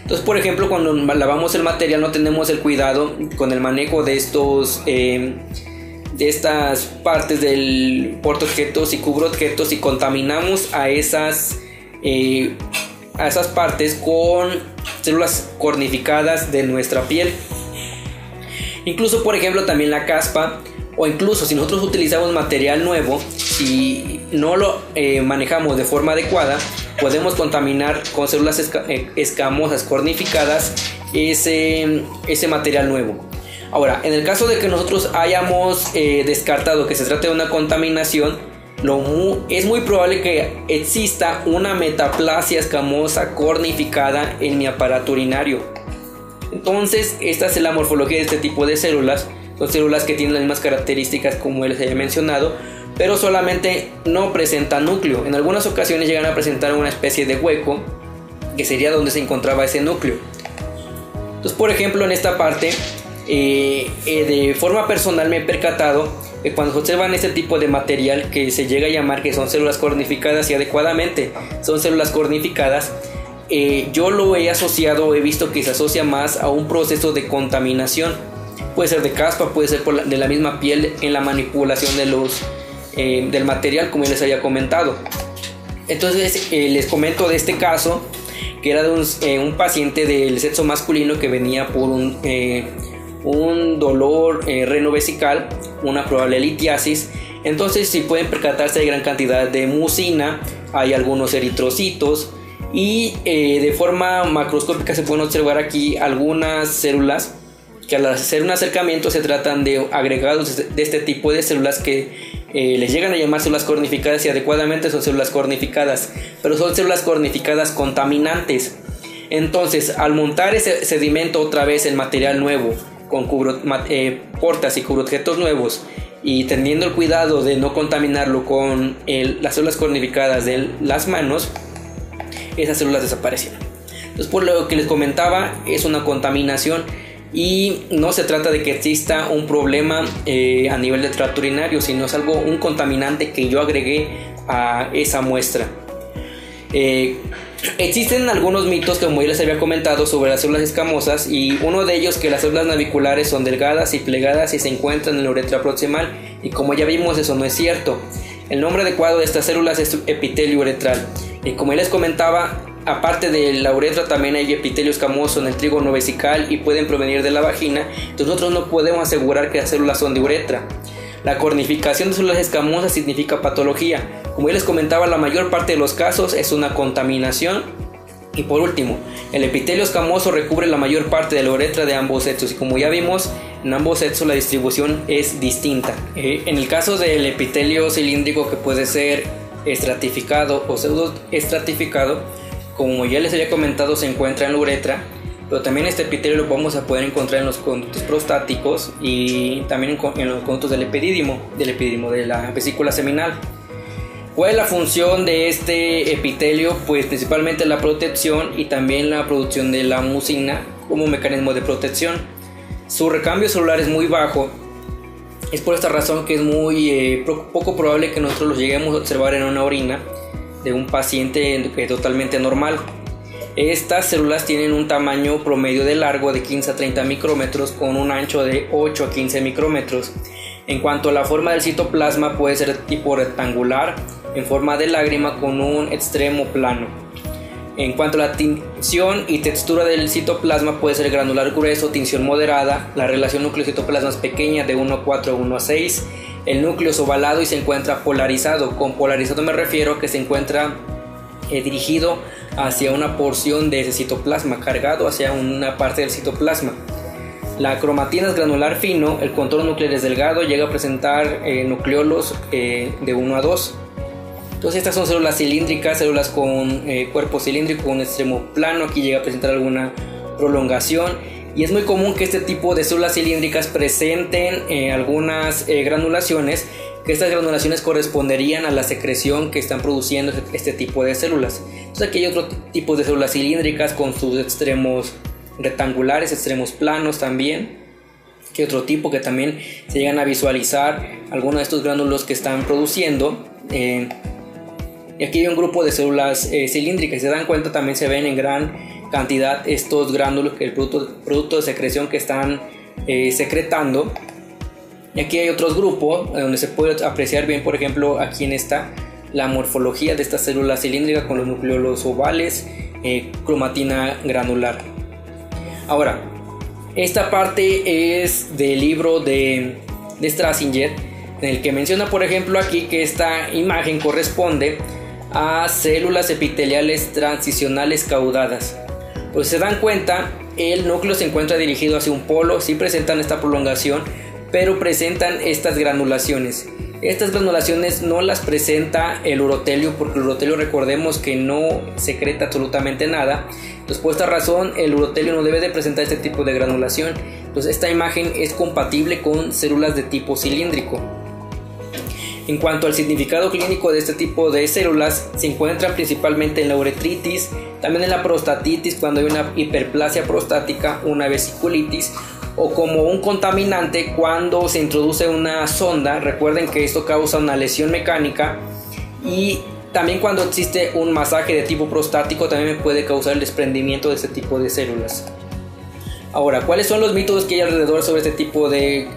Entonces, por ejemplo, cuando lavamos el material no tenemos el cuidado con el manejo de estas partes del portaobjetos y cubreobjetos, y contaminamos a esas partes con células cornificadas de nuestra piel. Incluso, por ejemplo, también la caspa, o incluso si nosotros utilizamos material nuevo, si no lo manejamos de forma adecuada, podemos contaminar con células escamosas cornificadas ese material nuevo. Ahora, en el caso de que nosotros hayamos descartado que se trate de una contaminación, es muy probable que exista una metaplasia escamosa cornificada en mi aparato urinario. Entonces, esta es la morfología de este tipo de células. Son células que tienen las mismas características como les he mencionado, pero solamente no presentan núcleo. En algunas ocasiones llegan a presentar una especie de hueco, que sería donde se encontraba ese núcleo. Entonces, por ejemplo, en esta parte, de forma personal me he percatado que cuando se observan este tipo de material que se llega a llamar que son células cornificadas, y adecuadamente son células cornificadas, yo lo he asociado, he visto que se asocia más a un proceso de contaminación. Puede ser de caspa, puede ser de la misma piel en la manipulación del material, como ya les había comentado. Entonces les comento de este caso, que era de un paciente del sexo masculino que venía por un dolor renovesical, una probable litiasis. Entonces, si pueden percatarse, hay gran cantidad de mucina, hay algunos eritrocitos, y de forma macroscópica se pueden observar aquí algunas células que al hacer un acercamiento se tratan de agregados de este tipo de células que les llegan a llamar células cornificadas, y adecuadamente son células cornificadas, pero son células cornificadas contaminantes. Entonces, al montar ese sedimento otra vez en material nuevo, con portas y cubreobjetos nuevos, y teniendo el cuidado de no contaminarlo con las células cornificadas de las manos, esas células desaparecieron. Entonces, por lo que les comentaba, es una contaminación y no se trata de que exista un problema a nivel de tracto urinario, sino es un contaminante que yo agregué a esa muestra. Existen algunos mitos, como ya les había comentado, sobre las células escamosas, y uno de ellos que las células naviculares son delgadas y plegadas y se encuentran en la uretra proximal, y como ya vimos, eso no es cierto. El nombre adecuado de estas células es epitelio uretral, y como ya les comentaba, aparte de la uretra también hay epitelio escamoso en el trígono vesical y pueden provenir de la vagina. Entonces nosotros no podemos asegurar que las células son de uretra. La cornificación de células escamosas significa patología. Como ya les comentaba, la mayor parte de los casos es una contaminación. Y por último, el epitelio escamoso recubre la mayor parte de la uretra de ambos sexos, y como ya vimos, en ambos sexos la distribución es distinta. En el caso del epitelio cilíndrico, que puede ser estratificado o pseudoestratificado, como ya les había comentado, se encuentra en la uretra, pero también este epitelio lo vamos a poder encontrar en los conductos prostáticos y también en los conductos del epidídimo, de la vesícula seminal. ¿Cuál es la función de este epitelio? Pues principalmente la protección y también la producción de la mucina como mecanismo de protección. Su recambio celular es muy bajo. Es por esta razón que es muy poco probable que nosotros lo lleguemos a observar en una orina de un paciente totalmente normal. Estas células tienen un tamaño promedio de largo de 15 a 30 micrómetros con un ancho de 8 a 15 micrómetros. En cuanto a la forma del citoplasma, puede ser tipo rectangular, en forma de lágrima con un extremo plano. En cuanto a la tinción y textura del citoplasma, puede ser granular grueso, tinción moderada. La relación núcleo-citoplasma es pequeña, de 1 a 4 a 1 a 6. El núcleo es ovalado y se encuentra polarizado. Con polarizado me refiero a que se encuentra dirigido hacia una porción de ese citoplasma, cargado hacia una parte del citoplasma. La cromatina es granular fino, el contorno nuclear es delgado, llega a presentar nucleolos de 1 a 2. Entonces estas son células cilíndricas, células con cuerpo cilíndrico con extremo plano. Aquí llega a presentar alguna prolongación, y es muy común que este tipo de células cilíndricas presenten algunas granulaciones, que estas granulaciones corresponderían a la secreción que están produciendo este tipo de células. Entonces aquí hay otro tipo de células cilíndricas con sus extremos rectangulares, extremos planos también. Que otro tipo que también se llegan a visualizar algunos de estos gránulos que están produciendo. Y aquí hay un grupo de células cilíndricas. Si se dan cuenta, también se ven en gran cantidad estos gránulos, el producto de secreción que están secretando. Y aquí hay otros grupos donde se puede apreciar bien, por ejemplo, aquí en esta, la morfología de estas células cilíndricas con los nucleolos ovales, cromatina granular. Ahora, esta parte es del libro de Strasinger, en el que menciona, por ejemplo, aquí que esta imagen corresponde a células epiteliales transicionales caudadas. Pues se dan cuenta, el núcleo se encuentra dirigido hacia un polo, sí presentan esta prolongación, pero presentan estas granulaciones. Estas granulaciones no las presenta el urotelio, porque el urotelio, recordemos que no secreta absolutamente nada. Entonces, por esta razón, el urotelio no debe de presentar este tipo de granulación. Entonces, esta imagen es compatible con células de tipo cilíndrico. En cuanto al significado clínico de este tipo de células, se encuentran principalmente en la uretritis, también en la prostatitis cuando hay una hiperplasia prostática, una vesiculitis, o como un contaminante cuando se introduce una sonda. Recuerden que esto causa una lesión mecánica, y también cuando existe un masaje de tipo prostático también puede causar el desprendimiento de este tipo de células. Ahora, ¿cuáles son los mitos que hay alrededor sobre este tipo de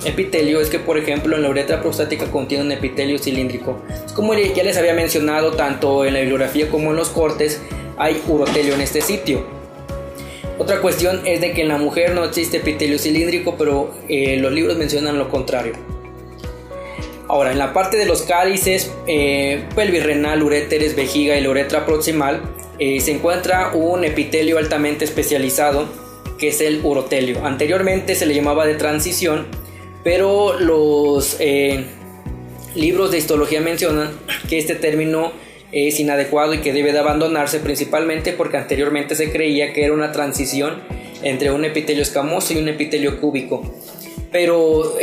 epitelio? Es que, por ejemplo, en la uretra prostática contiene un epitelio cilíndrico. Como ya les había mencionado, tanto en la bibliografía como en los cortes hay urotelio en este sitio. Otra cuestión es de que en la mujer no existe epitelio cilíndrico, pero los libros mencionan lo contrario. Ahora, en la parte de los cálices, pelvis renal, uréteres, vejiga y la uretra proximal, se encuentra un epitelio altamente especializado, que es el urotelio. Anteriormente se le llamaba de transición, pero los libros de histología mencionan que este término es inadecuado y que debe de abandonarse, principalmente porque anteriormente se creía que era una transición entre un epitelio escamoso y un epitelio cúbico. Pero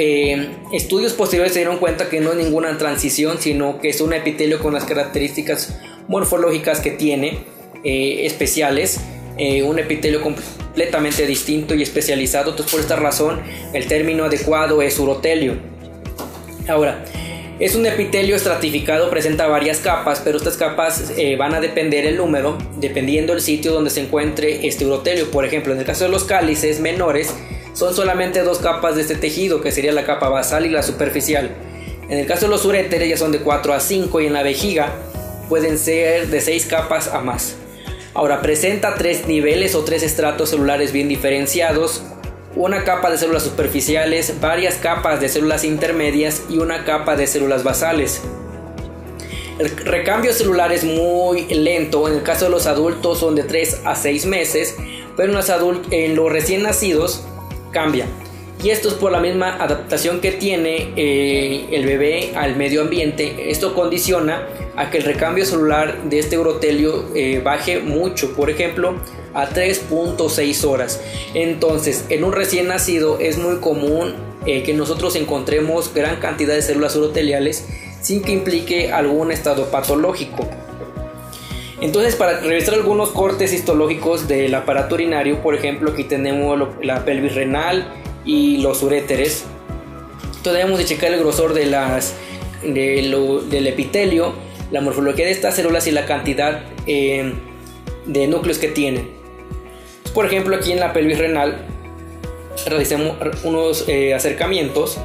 estudios posteriores se dieron cuenta que no es ninguna transición, sino que es un epitelio con las características morfológicas que tiene, especiales, un epitelio completamente distinto y especializado. Entonces, por esta razón, el término adecuado es urotelio. Ahora, es un epitelio estratificado, presenta varias capas, pero estas capas van a depender el número, dependiendo del sitio donde se encuentre este urotelio. Por ejemplo, en el caso de los cálices menores, son solamente 2 capas de este tejido, que sería la capa basal y la superficial. En el caso de los uréteres ya son de 4 a 5, y en la vejiga pueden ser de 6 capas a más. Ahora, presenta 3 niveles o 3 estratos celulares bien diferenciados, una capa de células superficiales, varias capas de células intermedias y una capa de células basales. El recambio celular es muy lento. En el caso de los adultos son de 3 a 6 meses, pero en los recién nacidos cambia. Y esto es por la misma adaptación que tiene el bebé al medio ambiente. Esto condiciona a que el recambio celular de este urotelio baje mucho, por ejemplo a 3.6 horas. Entonces, en un recién nacido es muy común que nosotros encontremos gran cantidad de células uroteliales sin que implique algún estado patológico. Entonces, para revisar algunos cortes histológicos del aparato urinario, por ejemplo, aquí tenemos la pelvis renal y los uréteres. Entonces, debemos de checar el grosor del epitelio, la morfología de estas células y la cantidad de núcleos que tienen. Por ejemplo, aquí en la pelvis renal realicemos unos acercamientos.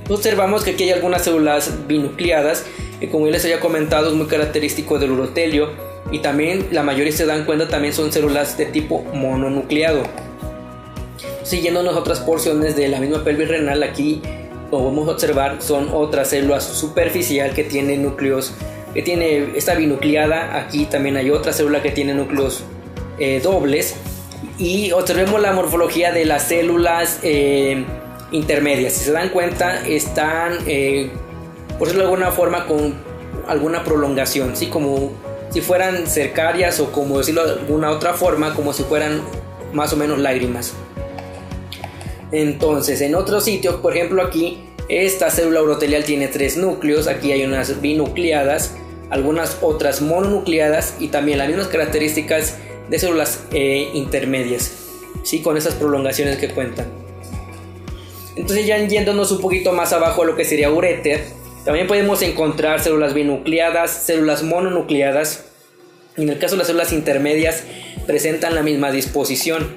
Observamos que aquí hay algunas células binucleadas, que, como ya les había comentado, es muy característico del urotelio, y también la mayoría, se dan cuenta, también son células de tipo mononucleado. Siguiéndonos otras porciones de la misma pelvis renal, aquí como vamos a observar son otras células superficial que tiene núcleos, que tiene esta binucleada. Aquí también hay otra célula que tiene núcleos dobles, y observemos la morfología de las células intermedias. Si se dan cuenta, están por decirlo de alguna forma con alguna prolongación, ¿sí? Como si fueran cercarias, o como decirlo de alguna otra forma, como si fueran más o menos lágrimas. Entonces, en otros sitios, por ejemplo aquí, esta célula urotelial tiene 3 núcleos. Aquí hay unas binucleadas, algunas otras mononucleadas, y también las mismas características de células intermedias, ¿sí? Con esas prolongaciones que cuentan. Entonces, ya yéndonos un poquito más abajo a lo que sería uréter, también podemos encontrar células binucleadas, células mononucleadas. En el caso de las células intermedias, presentan la misma disposición.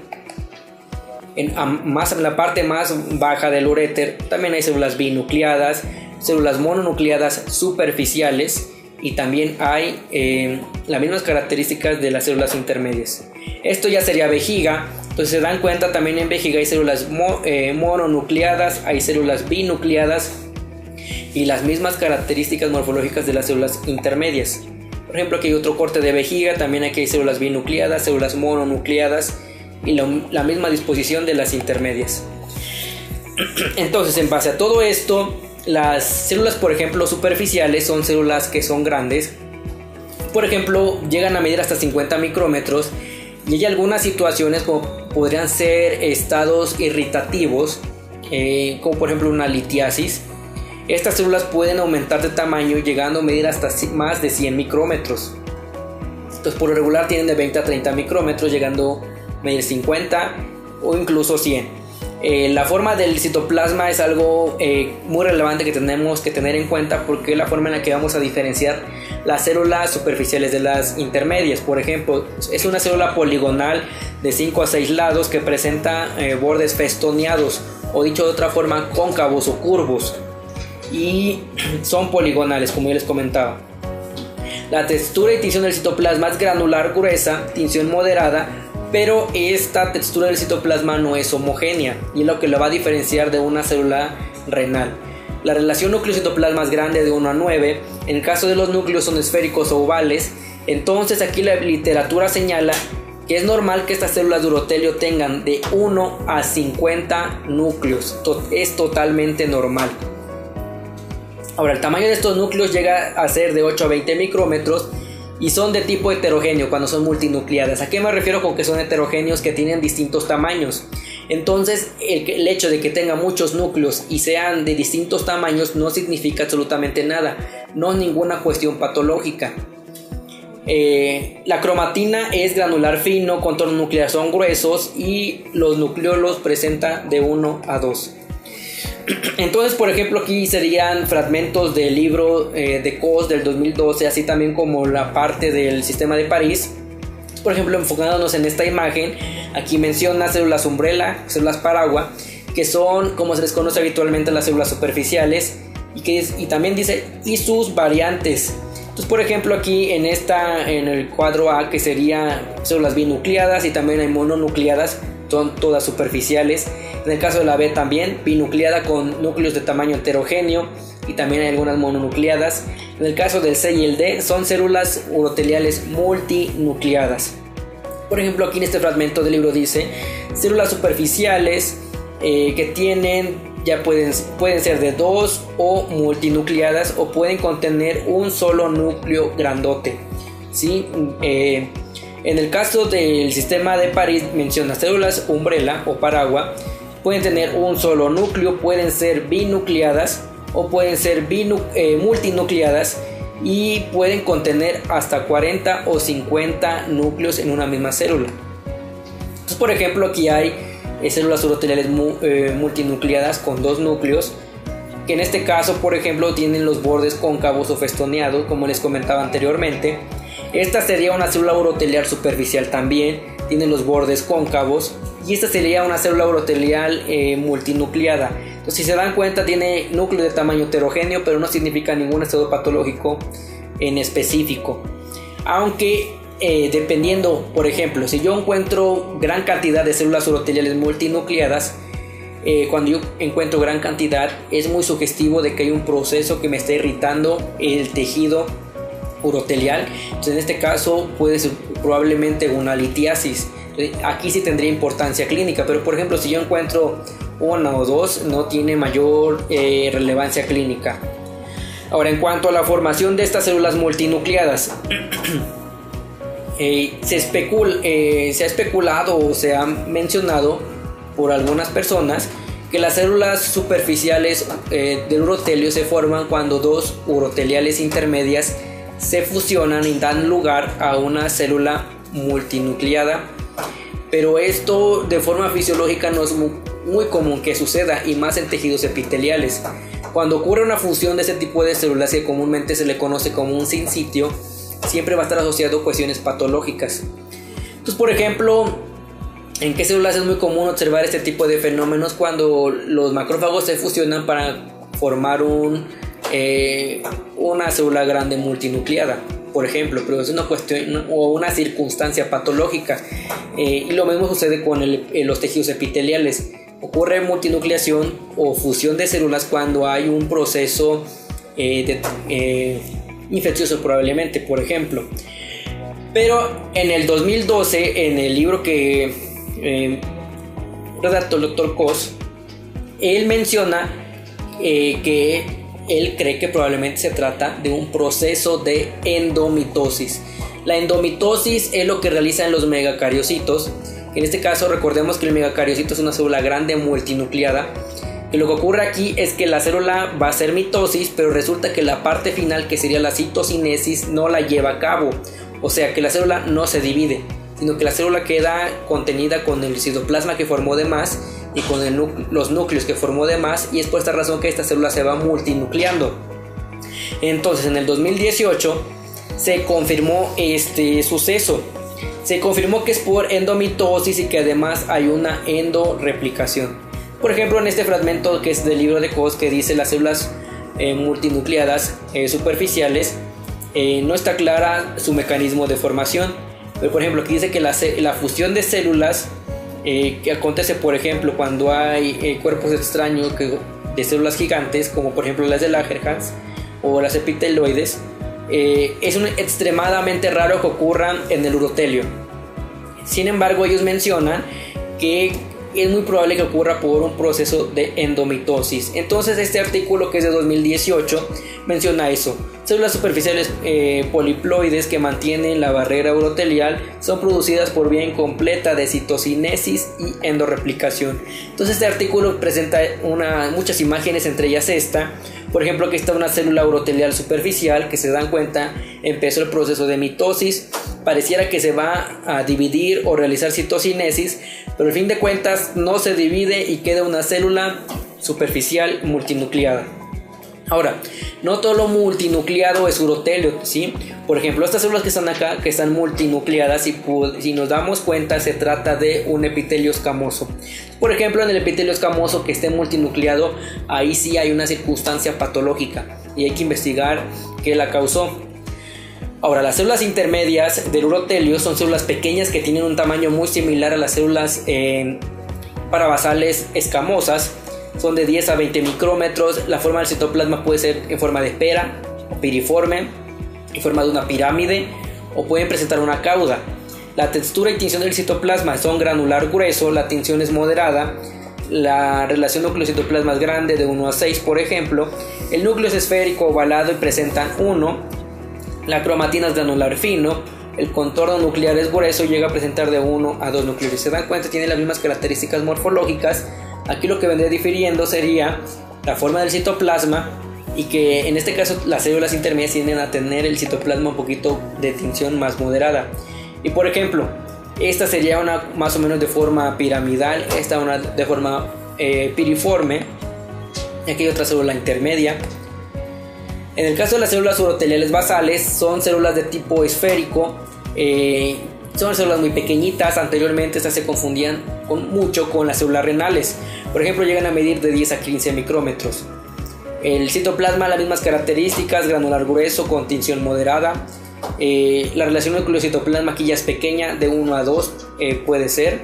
En la parte más baja del uréter también hay células binucleadas, células mononucleadas superficiales, y también hay las mismas características de las células intermedias. Esto ya sería vejiga. Entonces, se dan cuenta, también en vejiga hay células mononucleadas, hay células binucleadas y las mismas características morfológicas de las células intermedias. Por ejemplo, aquí hay otro corte de vejiga, también aquí hay células binucleadas, células mononucleadas y la misma disposición de las intermedias. Entonces, en base a todo esto, las células, por ejemplo, superficiales son células que son grandes. Por ejemplo, llegan a medir hasta 50 micrómetros y hay algunas situaciones como podrían ser estados irritativos, como por ejemplo una litiasis. Estas células pueden aumentar de tamaño llegando a medir hasta más de 100 micrómetros. Entonces, por lo regular tienen de 20 a 30 micrómetros, llegando a medir 50 o incluso 100. La forma del citoplasma es algo muy relevante que tenemos que tener en cuenta, porque es la forma en la que vamos a diferenciar las células superficiales de las intermedias. Por ejemplo, es una célula poligonal de 5 a 6 lados que presenta bordes festoneados, o dicho de otra forma, cóncavos o curvos, y son poligonales, como ya les comentaba. La textura y tinción del citoplasma es granular gruesa, tinción moderada, pero esta textura del citoplasma no es homogénea y es lo que lo va a diferenciar de una célula renal. La relación núcleo-citoplasma es grande de 1 a 9. En el caso de los núcleos son esféricos o ovales. Entonces aquí la literatura señala que es normal que estas células de urotelio tengan de 1 a 50 núcleos. Es totalmente normal. Ahora, el tamaño de estos núcleos llega a ser de 8 a 20 micrómetros y son de tipo heterogéneo cuando son multinucleadas. ¿A qué me refiero con que son heterogéneos? Que tienen distintos tamaños. Entonces, el hecho de que tenga muchos núcleos y sean de distintos tamaños no significa absolutamente nada. No es ninguna cuestión patológica. La cromatina es granular fino, contorno nuclear son gruesos y los nucleolos presentan de 1 a 2. Entonces, por ejemplo, aquí serían fragmentos del libro de Cos del 2012, así también como la parte del sistema de París. Por ejemplo, enfocándonos en esta imagen, aquí menciona células umbrella, células paragua, que son, como se les conoce habitualmente, las células superficiales, y también dice y sus variantes. Entonces, por ejemplo, aquí en el cuadro A, que sería células binucleadas, y también hay mononucleadas, son todas superficiales. En el caso de la B también, binucleada con núcleos de tamaño heterogéneo, y también hay algunas mononucleadas. En el caso del C y el D son células uroteliales multinucleadas. Por ejemplo, aquí en este fragmento del libro dice células superficiales que tienen, ya pueden ser de 2 o multinucleadas, o pueden contener un solo núcleo grandote, ¿sí? En el caso del sistema de París menciona células umbrella o paragua, pueden tener un solo núcleo, pueden ser binucleadas o pueden ser multinucleadas, y pueden contener hasta 40 o 50 núcleos en una misma célula. Entonces, por ejemplo, aquí hay células uroteliales multinucleadas con 2 núcleos, que en este caso, por ejemplo, tienen los bordes cóncavos o festoneados, como les comentaba anteriormente. Esta sería una célula urotelial superficial también, tiene los bordes cóncavos, y esta sería una célula urotelial multinucleada. Entonces, si se dan cuenta, tiene núcleo de tamaño heterogéneo, pero no significa ningún estado patológico en específico. Aunque dependiendo, por ejemplo, si yo encuentro gran cantidad de células uroteliales multinucleadas, cuando yo encuentro gran cantidad, es muy sugestivo de que hay un proceso que me está irritando el tejido urotelial. Entonces, en este caso puede ser probablemente una litiasis. Aquí sí tendría importancia clínica, pero por ejemplo, si yo encuentro 1 o 2, no tiene mayor relevancia clínica. Ahora, en cuanto a la formación de estas células multinucleadas, se ha especulado o se ha mencionado por algunas personas que las células superficiales del urotelio se forman cuando 2 uroteliales intermedias se fusionan y dan lugar a una célula multinucleada, pero esto de forma fisiológica no es muy común que suceda, y más en tejidos epiteliales. Cuando ocurre una fusión de ese tipo de células, que comúnmente se le conoce como un sinsitio, siempre va a estar asociado a cuestiones patológicas. Entonces, por ejemplo, ¿en qué células es muy común observar este tipo de fenómenos? Cuando los macrófagos se fusionan para formar una célula grande multinucleada, por ejemplo, pero es una cuestión o una circunstancia patológica. Y lo mismo sucede con los tejidos epiteliales. Ocurre multinucleación o fusión de células cuando hay un proceso infeccioso, probablemente, por ejemplo. Pero en el 2012, en el libro que redactor, el doctor Cos, él menciona que él cree que probablemente se trata de un proceso de endomitosis. La endomitosis es lo que realizan los megacariocitos. En este caso recordemos que el megacariocito es una célula grande multinucleada. Y lo que ocurre aquí es que la célula va a hacer mitosis, pero resulta que la parte final, que sería la citocinesis, no la lleva a cabo. O sea que la célula no se divide, sino que la célula queda contenida con el citoplasma que formó de más y con los núcleos que formó de más, y es por esta razón que esta célula se va multinucleando. Entonces en el 2018 se confirmó este suceso. Se confirmó que es por endomitosis y que además hay una endorreplicación. Por ejemplo, en este fragmento que es del libro de Cos, que dice las células multinucleadas superficiales, no está clara su mecanismo de formación. Pero por ejemplo, aquí dice que la fusión de células que acontece, por ejemplo, cuando hay cuerpos extraños de células gigantes, como por ejemplo las de Langerhans o las epiteloides, es extremadamente raro que ocurran en el urotelio. Sin embargo, ellos mencionan que es muy probable que ocurra por un proceso de endomitosis. Entonces este artículo, que es de 2018, menciona eso. Células superficiales poliploides que mantienen la barrera urotelial son producidas por vía incompleta de citocinesis y endorreplicación. Entonces este artículo presenta muchas imágenes, entre ellas esta. Por ejemplo, aquí está una célula urotelial superficial que, se dan cuenta, empezó el proceso de mitosis. Pareciera que se va a dividir o realizar citocinesis, pero al fin de cuentas no se divide y queda una célula superficial multinucleada. Ahora, no todo lo multinucleado es urotelio, ¿sí? Por ejemplo, estas células que están acá, que están multinucleadas, si nos damos cuenta, se trata de un epitelio escamoso. Por ejemplo, en el epitelio escamoso que esté multinucleado, ahí sí hay una circunstancia patológica y hay que investigar qué la causó. Ahora, las células intermedias del urotelio son células pequeñas que tienen un tamaño muy similar a las células parabasales escamosas. Son de 10 a 20 micrómetros. La forma del citoplasma puede ser en forma de pera o piriforme, en forma de una pirámide, o pueden presentar una cauda. La textura y tinción del citoplasma son granular grueso, la tinción es moderada, la relación núcleo-citoplasma es grande, de 1 a 6 por ejemplo. El núcleo es esférico ovalado y presentan 1. La cromatina es granular fino. El contorno nuclear es grueso y llega a presentar de 1 a 2 núcleos. Se dan cuenta, tiene las mismas características morfológicas. Aquí lo que vendría difiriendo sería la forma del citoplasma, y que en este caso las células intermedias tienden a tener el citoplasma un poquito de tinción más moderada. Y por ejemplo, esta sería una más o menos de forma piramidal, esta una de forma piriforme, y aquí hay otra célula intermedia. En el caso de las células uroteliales basales, son células de tipo esférico, son células muy pequeñitas. Anteriormente estas se confundían mucho con las células renales. Por ejemplo, llegan a medir de 10 a 15 micrómetros. El citoplasma, las mismas características, granular grueso con tinción moderada. La relación núcleo-citoplasma aquí ya es pequeña, de 1 a 2 puede ser.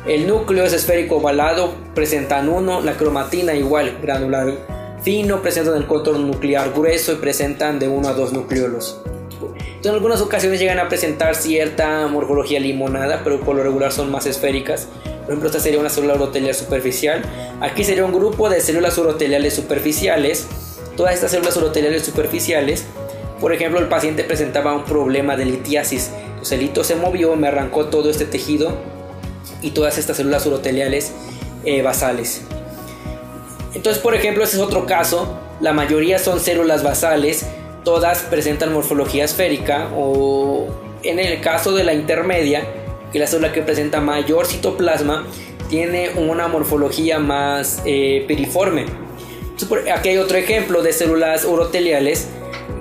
El núcleo es esférico ovalado, presentan 1. La cromatina igual, granular fino, presentan el contorno nuclear grueso y presentan de 1 a 2 nucleolos. En algunas ocasiones llegan a presentar cierta morfología limonada, pero por lo regular son más esféricas. Por ejemplo, esta sería una célula urotelial superficial. Aquí sería un grupo de células uroteliales superficiales. Todas estas células uroteliales superficiales, por ejemplo, el paciente presentaba un problema de litiasis. Entonces el hito se movió, me arrancó todo este tejido y todas estas células uroteliales basales. Entonces, por ejemplo, ese es otro caso. La mayoría son células basales, todas presentan morfología esférica, o en el caso de la intermedia, que es la célula que presenta mayor citoplasma, tiene una morfología más piriforme. Entonces, aquí hay otro ejemplo de células uroteliales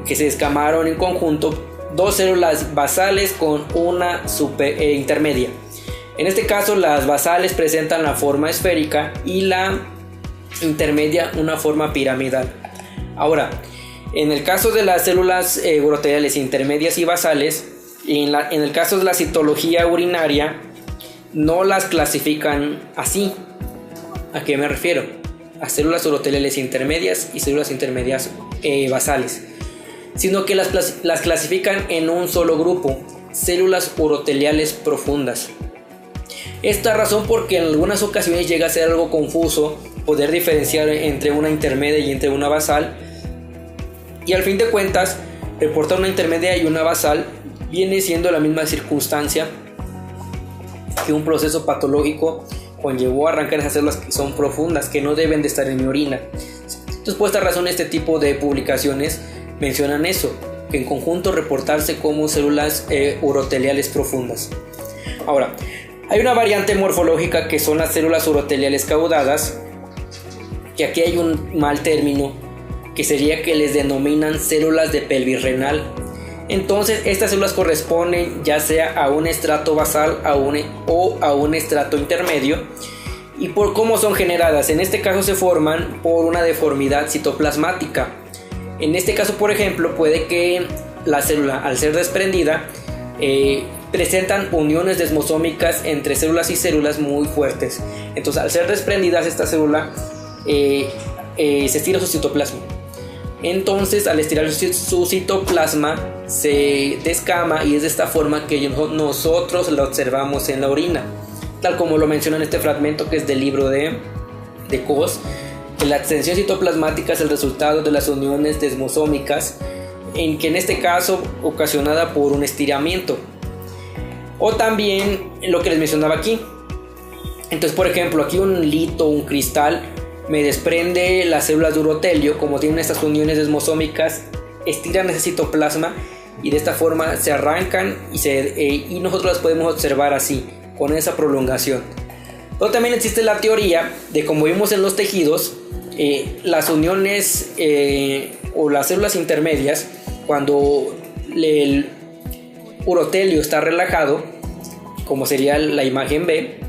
que se escamaron en conjunto, 2 células basales con una intermedia. En este caso, las basales presentan la forma esférica y la intermedia una forma piramidal. Ahora, en el caso de las células uroteliales intermedias y basales, en el caso de la citología urinaria, no las clasifican así. ¿A qué me refiero? A células uroteliales intermedias y células intermedias basales, sino que las clasifican en un solo grupo, células uroteliales profundas. Esta razón porque en algunas ocasiones llega a ser algo confuso poder diferenciar entre una intermedia y entre una basal, y al fin de cuentas reportar una intermedia y una basal viene siendo la misma circunstancia que un proceso patológico conllevó a arrancar esas células que son profundas, que no deben de estar en mi orina. Entonces, por esta razón, este tipo de publicaciones mencionan eso, que en conjunto reportarse como células uroteliales profundas. Ahora, hay una variante morfológica que son las células uroteliales caudadas, que aquí hay un mal término, que sería que les denominan células de pelvis renal. Entonces, estas células corresponden ya sea a un estrato basal o a un estrato intermedio. ¿Y por cómo son generadas? En este caso se forman por una deformidad citoplasmática. En este caso, por ejemplo, puede que la célula, al ser desprendida, presentan uniones desmosómicas entre células y células muy fuertes. Entonces, al ser desprendidas, esta célula se estira su citoplasma. Entonces, al estirar su citoplasma se descama, y es de esta forma que nosotros la observamos en la orina, tal como lo menciona en este fragmento que es del libro de Coase, que la extensión citoplasmática es el resultado de las uniones desmosómicas, que en este caso ocasionada por un estiramiento, o también lo que les mencionaba aquí. Entonces, por ejemplo, aquí un lito, un cristal, me desprende las células de urotelio. Como tienen estas uniones desmosómicas, estiran ese citoplasma y de esta forma se arrancan y nosotros las podemos observar así, con esa prolongación. Pero también existe la teoría de, como vimos en los tejidos, las uniones o las células intermedias, cuando el urotelio está relajado, como sería la imagen B,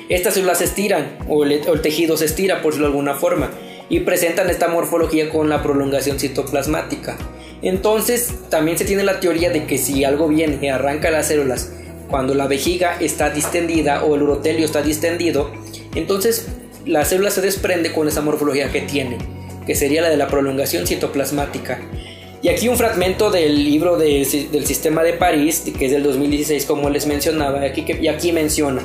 estas células se estiran o el tejido se estira, por decirlo de alguna forma, y presentan esta morfología con la prolongación citoplasmática. Entonces también se tiene la teoría de que si algo viene y arranca las células cuando la vejiga está distendida o el urotelio está distendido, entonces la célula se desprende con esa morfología que tiene, que sería la de la prolongación citoplasmática. Y aquí un fragmento del libro del Sistema de París, que es del 2016, como les mencionaba, y aquí menciona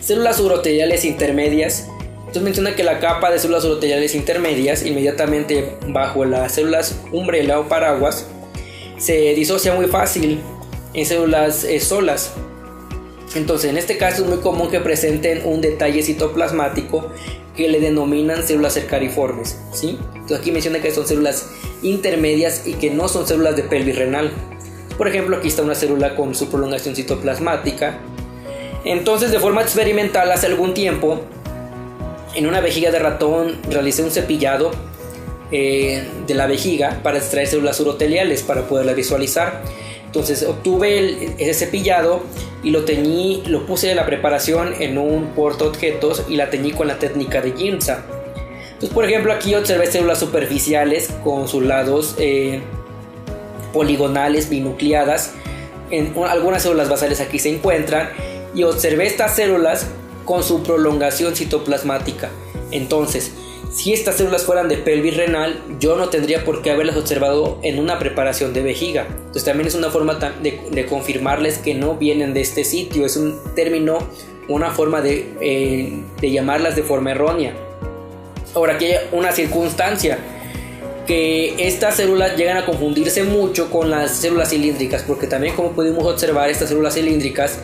células uroteliales intermedias. Entonces menciona que la capa de células uroteliales intermedias, inmediatamente bajo las células umbrella o paraguas, se disocia muy fácil en células solas. Entonces, en este caso es muy común que presenten un detalle citoplasmático que le denominan células cercariformes, ¿sí? Entonces aquí menciona que son células intermedias y que no son células de pelvis renal. Por ejemplo, aquí está una célula con su prolongación citoplasmática. Entonces, de forma experimental, hace algún tiempo, en una vejiga de ratón realicé un cepillado de la vejiga para extraer células uroteliales para poderla visualizar. Entonces obtuve ese cepillado y lo puse en la preparación en un portaobjetos y la teñí con la técnica de Ginza. Entonces, por ejemplo, aquí observé células superficiales con sus lados poligonales, binucleadas. Algunas células basales aquí se encuentran, y observé estas células con su prolongación citoplasmática. Entonces, si estas células fueran de pelvis renal, yo no tendría por qué haberlas observado en una preparación de vejiga. Entonces también es una forma de confirmarles que no vienen de este sitio. Es un término, una forma de llamarlas de forma errónea. Ahora, aquí hay una circunstancia, que estas células llegan a confundirse mucho con las células cilíndricas, porque también, como pudimos observar, estas células cilíndricas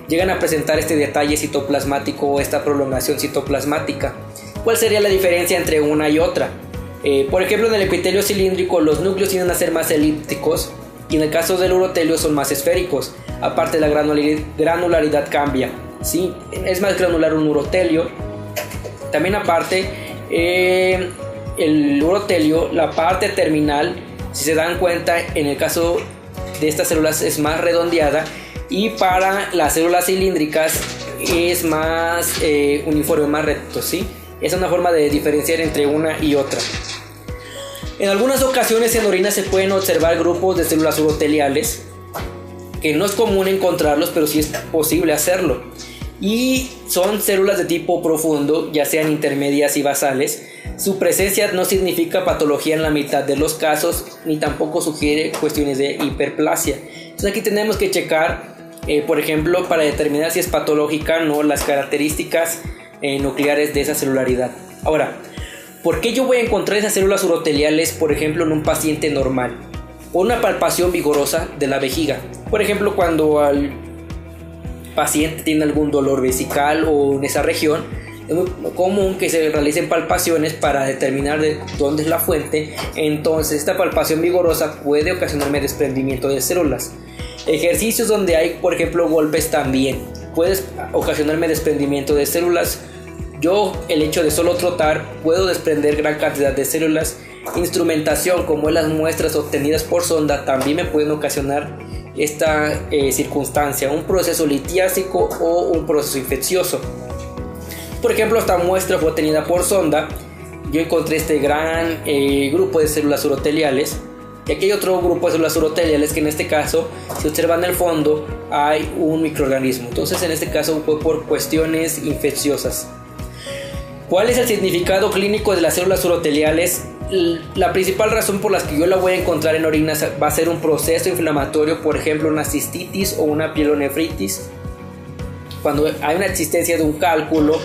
llegan a presentar este detalle citoplasmático o esta prolongación citoplasmática. ¿Cuál sería la diferencia entre una y otra? Por ejemplo, en el epitelio cilíndrico los núcleos tienden a ser más elípticos, y en el caso del urotelio son más esféricos. Aparte, la granularidad cambia, ¿sí? Es más granular un urotelio. También aparte, el urotelio, la parte terminal, si se dan cuenta, en el caso de estas células es más redondeada, y para las células cilíndricas es más uniforme, más recto, ¿sí? Es una forma de diferenciar entre una y otra. En algunas ocasiones en orina se pueden observar grupos de células uroteliales, que no es común encontrarlos, pero sí es posible hacerlo. Y son células de tipo profundo, ya sean intermedias y basales. Su presencia no significa patología en la mitad de los casos, ni tampoco sugiere cuestiones de hiperplasia. Entonces aquí tenemos que checar por ejemplo, para determinar si es patológica o no las características nucleares de esa celularidad. Ahora, ¿por qué yo voy a encontrar esas células uroteliales, por ejemplo, en un paciente normal? Por una palpación vigorosa de la vejiga. Por ejemplo, cuando al paciente tiene algún dolor vesical o en esa región, es muy común que se realicen palpaciones para determinar de dónde es la fuente. Entonces, esta palpación vigorosa puede ocasionarme desprendimiento de células. Ejercicios donde hay, por ejemplo, golpes también puede ocasionarme desprendimiento de células. Yo, el hecho de solo trotar, puedo desprender gran cantidad de células. Instrumentación, como las muestras obtenidas por sonda, también me pueden ocasionar esta circunstancia, un proceso litiásico o un proceso infeccioso. Por ejemplo, esta muestra fue obtenida por sonda. Yo encontré este gran grupo de células uroteliales. Y aquí hay otro grupo de células uroteliales que en este caso, si observan el fondo, hay un microorganismo. Entonces, en este caso fue por cuestiones infecciosas. ¿Cuál es el significado clínico de las células uroteliales? La principal razón por la que yo la voy a encontrar en orina va a ser un proceso inflamatorio, por ejemplo una cistitis o una pielonefritis. Cuando hay una existencia de un cálculo,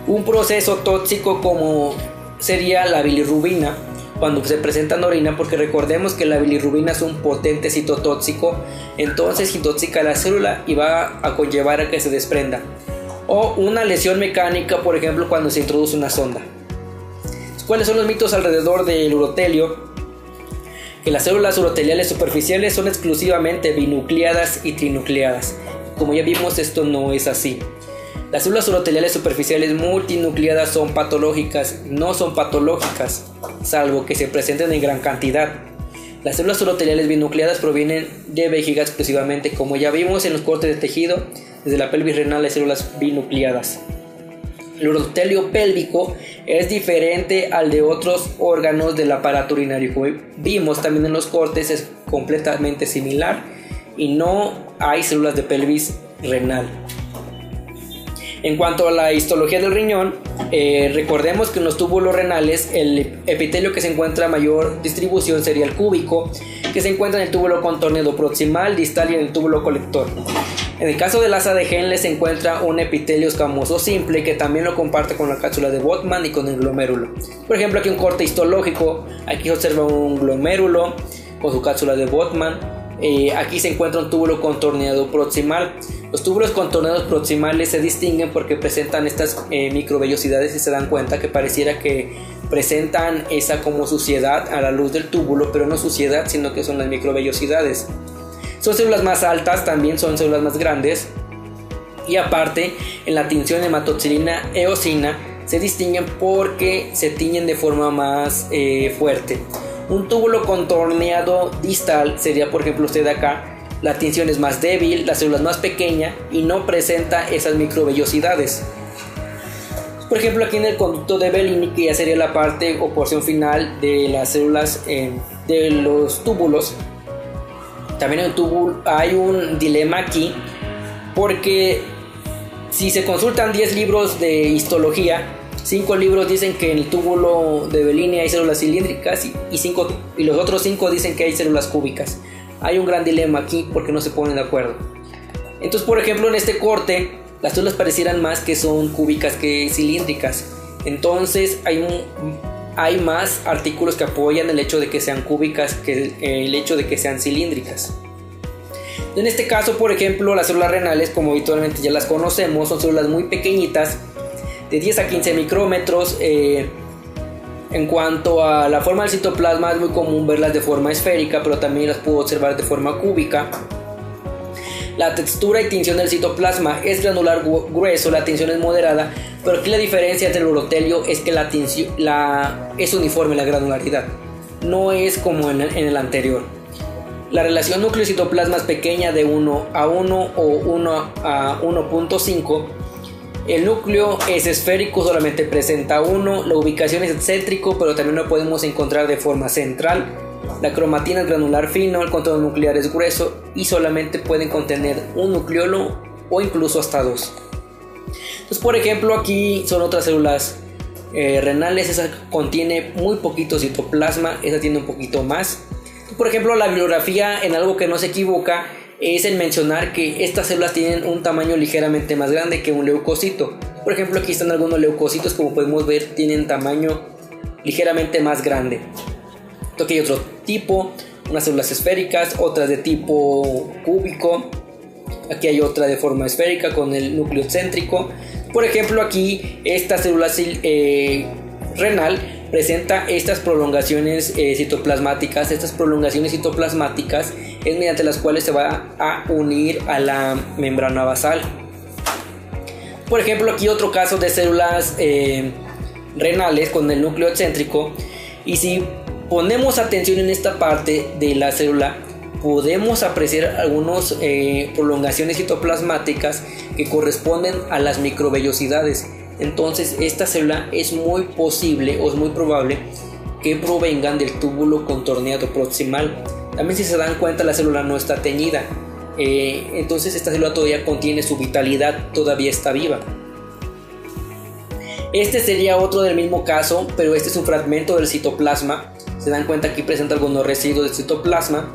un proceso tóxico como sería la bilirrubina, cuando se presenta en orina, porque recordemos que la bilirrubina es un potente citotóxico, entonces intoxica la célula y va a conllevar a que se desprenda. O una lesión mecánica, por ejemplo, cuando se introduce una sonda. ¿Cuáles son los mitos alrededor del urotelio? Que las células uroteliales superficiales son exclusivamente binucleadas y trinucleadas. Como ya vimos, esto no es así. Las células uroteliales superficiales multinucleadas son patológicas, no son patológicas, salvo que se presenten en gran cantidad. Las células uroteliales binucleadas provienen de vejiga exclusivamente, como ya vimos en los cortes de tejido. Desde la pelvis renal hay células binucleadas. El urotelio pélvico es diferente al de otros órganos del aparato urinario. Como vimos también en los cortes, es completamente similar y no hay células de pelvis renal. En cuanto a la histología del riñón, recordemos que en los túbulos renales el epitelio que se encuentra a mayor distribución sería el cúbico, que se encuentra en el túbulo contorneado proximal, distal y en el túbulo colector. En el caso del asa de Henle se encuentra un epitelio escamoso simple que también lo comparte con la cápsula de Bowman y con el glomérulo. Por ejemplo, aquí un corte histológico, aquí se observa un glomérulo con su cápsula de Bowman. Aquí se encuentra un túbulo contorneado proximal. Los túbulos contorneados proximales se distinguen porque presentan estas microvellosidades y se dan cuenta que pareciera que presentan esa como suciedad a la luz del túbulo, pero no suciedad, sino que son las microvellosidades. Son células más altas, también son células más grandes, y aparte en la tinción hematoxilina eosina se distinguen porque se tiñen de forma más fuerte. Un túbulo contorneado distal sería, por ejemplo, usted acá, la tinción es más débil, la célula es más pequeña y no presenta esas microvellosidades. Por ejemplo, aquí en el conducto de Bellini, que ya sería la parte o porción final de las células de los túbulos, también en el túbulo hay un dilema aquí, porque si se consultan 10 libros de histología, 5 libros dicen que en el túbulo de Bellini hay células cilíndricas y los otros 5 dicen que hay células cúbicas. Hay un gran dilema aquí porque no se ponen de acuerdo. Entonces, por ejemplo, en este corte las células parecieran más que son cúbicas que cilíndricas. Entonces hay más artículos que apoyan el hecho de que sean cúbicas que el hecho de que sean cilíndricas. En este caso, por ejemplo, las células renales, como habitualmente ya las conocemos, son células muy pequeñitas, de 10 a 15 micrómetros. En cuanto a la forma del citoplasma, es muy común verlas de forma esférica, pero también las puedo observar de forma cúbica. La textura y tinción del citoplasma es granular grueso, la tinción es moderada, pero aquí la diferencia entre el urotelio es que la tinción es uniforme, la granularidad, no es como en el anterior. La relación núcleo-citoplasma es pequeña, de 1 a 1 o 1 a 1.5. El núcleo es esférico, solamente presenta 1. La ubicación es excéntrico, pero también lo podemos encontrar de forma central. La cromatina es granular fino, el contorno nuclear es grueso y solamente pueden contener un nucleolo o incluso hasta 2. Entonces, por ejemplo, aquí son otras células renales. Esa contiene muy poquito citoplasma, esa tiene un poquito más. Por ejemplo, la bibliografía, en algo que no se equivoca, es el mencionar que estas células tienen un tamaño ligeramente más grande que un leucocito. Por ejemplo, aquí están algunos leucocitos, como podemos ver, tienen tamaño ligeramente más grande. Aquí hay otro tipo, unas células esféricas, otras de tipo cúbico. Aquí hay otra de forma esférica con el núcleo céntrico. Por ejemplo, aquí esta célula renal presenta estas prolongaciones citoplasmáticas. Estas prolongaciones citoplasmáticas es mediante las cuales se va a unir a la membrana basal. Por ejemplo, aquí otro caso de células renales con el núcleo céntrico. Y si ponemos atención en esta parte de la célula, podemos apreciar algunas prolongaciones citoplasmáticas que corresponden a las microvellosidades. Entonces esta célula es muy posible o es muy probable que provengan del túbulo contorneado proximal. También, si se dan cuenta, la célula no está teñida, entonces esta célula todavía contiene su vitalidad, todavía está viva. Este sería otro del mismo caso, pero este es un fragmento del citoplasma. Se dan cuenta, aquí presenta algunos residuos del citoplasma,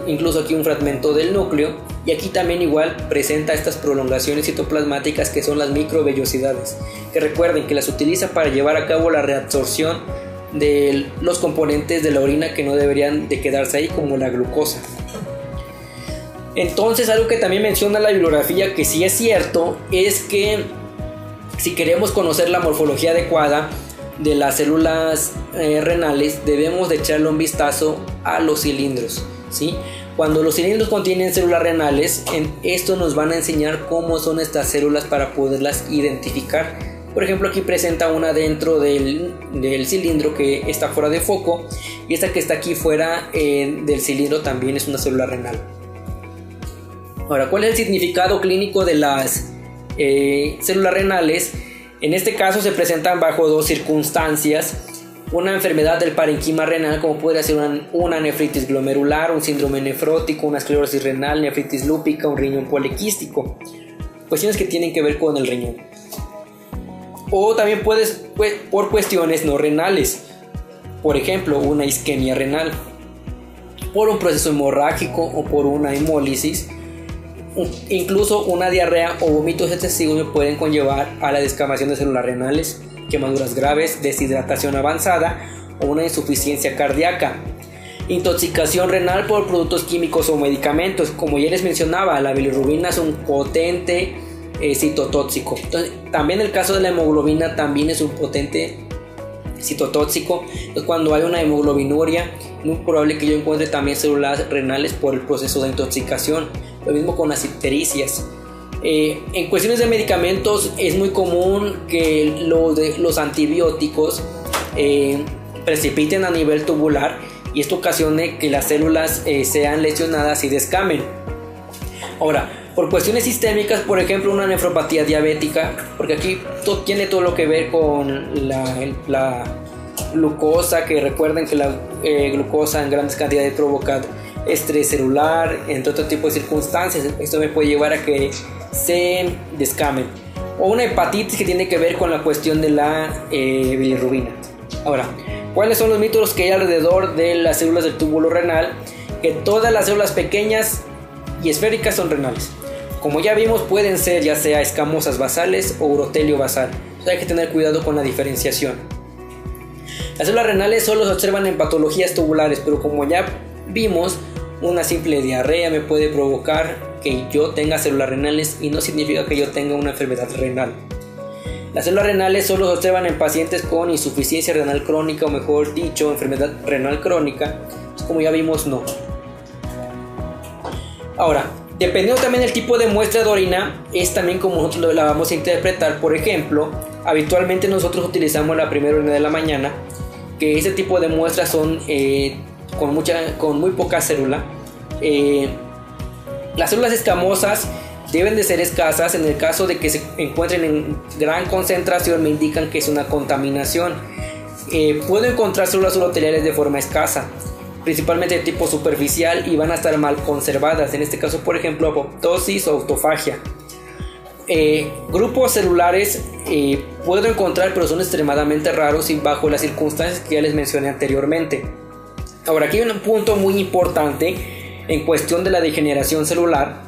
incluso aquí un fragmento del núcleo, y aquí también igual presenta estas prolongaciones citoplasmáticas que son las microvellosidades, que recuerden que las utiliza para llevar a cabo la reabsorción de los componentes de la orina que no deberían de quedarse ahí, como la glucosa. Entonces, algo que también menciona la bibliografía, que sí es cierto, es que si queremos conocer la morfología adecuada de las células renales, debemos de echarle un vistazo a los cilindros, ¿sí? Cuando los cilindros contienen células renales, esto nos van a enseñar cómo son estas células para poderlas identificar. Por ejemplo, aquí presenta una dentro del cilindro que está fuera de foco, y esta que está aquí fuera del cilindro también es una célula renal. Ahora, ¿cuál es el significado clínico de las células renales? En este caso se presentan bajo dos circunstancias: una enfermedad del parenquima renal, como puede ser una nefritis glomerular, un síndrome nefrótico, una esclerosis renal, nefritis lúpica, un riñón poliquístico, cuestiones que tienen que ver con el riñón. O también por cuestiones no renales, por ejemplo, una isquemia renal, por un proceso hemorrágico o por una hemólisis. Incluso una diarrea o vómitos excesivos me pueden conllevar a la descamación de células renales, quemaduras graves, deshidratación avanzada o una insuficiencia cardíaca. Intoxicación renal por productos químicos o medicamentos. Como ya les mencionaba, la bilirrubina es un potente citotóxico. Entonces, también el caso de la hemoglobina también es un potente citotóxico. Entonces, cuando hay una hemoglobinuria, es muy probable que yo encuentre también células renales por el proceso de intoxicación. Lo mismo con las ictericias. En cuestiones de medicamentos es muy común que los antibióticos precipiten a nivel tubular, y esto ocasione que las células sean lesionadas y descamen. Ahora, por cuestiones sistémicas, por ejemplo, una nefropatía diabética, porque aquí tiene todo lo que ver con la glucosa, que recuerden que la glucosa en grandes cantidades provoca estrés celular, entre otro tipo de circunstancias. Esto me puede llevar a que se descamen. O una hepatitis, que tiene que ver con la cuestión de la bilirrubina. Ahora, ¿cuáles son los mitos que hay alrededor de las células del túbulo renal? Que todas las células pequeñas y esféricas son renales. Como ya vimos, pueden ser ya sea escamosas basales o urotelio basal. Entonces hay que tener cuidado con la diferenciación. Las células renales solo se observan en patologías tubulares, pero como ya vimos, una simple diarrea me puede provocar que yo tenga células renales, y no significa que yo tenga una enfermedad renal. Las células renales solo se observan en pacientes con insuficiencia renal crónica, o mejor dicho, enfermedad renal crónica. Como ya vimos, no. Ahora, dependiendo también del tipo de muestra de orina, es también como nosotros la vamos a interpretar. Por ejemplo, habitualmente nosotros utilizamos la primera orina de la mañana, que ese tipo de muestras son con muy poca célula. Las células escamosas deben de ser escasas. En el caso de que se encuentren en gran concentración, me indican que es una contaminación. Puedo encontrar células uroteliales de forma escasa, principalmente de tipo superficial, y van a estar mal conservadas. En este caso, por ejemplo, apoptosis o autofagia. Grupos celulares puedo encontrar, pero son extremadamente raros y bajo las circunstancias que ya les mencioné anteriormente. Ahora, aquí hay un punto muy importante. en cuestión de la degeneración celular.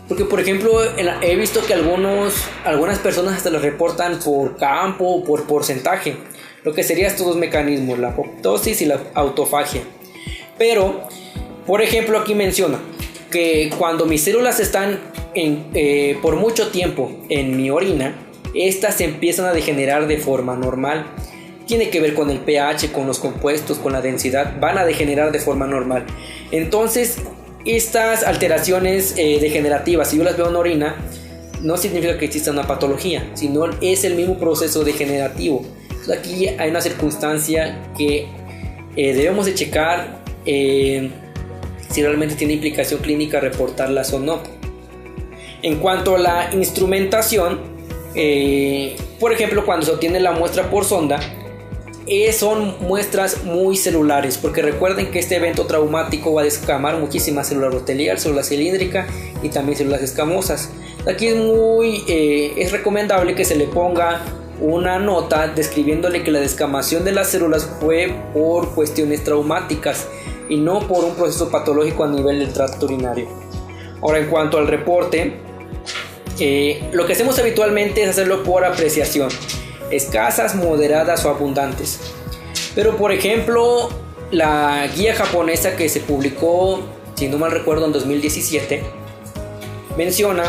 Porque, por ejemplo, he visto que algunas personas hasta lo reportan por campo o por porcentaje, lo que serían estos dos mecanismos, la apoptosis y la autofagia. Pero, por ejemplo, aquí menciona que cuando mis células están por mucho tiempo en mi orina, estas se empiezan a degenerar de forma normal. Tiene que ver con el pH, con los compuestos, con la densidad, van a degenerar de forma normal. Entonces, estas alteraciones degenerativas, si yo las veo en orina, no significa que exista una patología, sino es el mismo proceso degenerativo. Entonces, aquí hay una circunstancia que debemos de checar si realmente tiene implicación clínica reportarlas o no. En cuanto a la instrumentación, por ejemplo, cuando se obtiene la muestra por sonda, son muestras muy celulares, porque recuerden que este evento traumático va a descamar muchísimas células urotelial, células cilíndrica y también células escamosas. Aquí es recomendable que se le ponga una nota describiéndole que la descamación de las células fue por cuestiones traumáticas y no por un proceso patológico a nivel del tracto urinario. Ahora, en cuanto al reporte, lo que hacemos habitualmente es hacerlo por apreciación, escasas, moderadas o abundantes. Pero, por ejemplo, la guía japonesa que se publicó, si no mal recuerdo, en 2017, menciona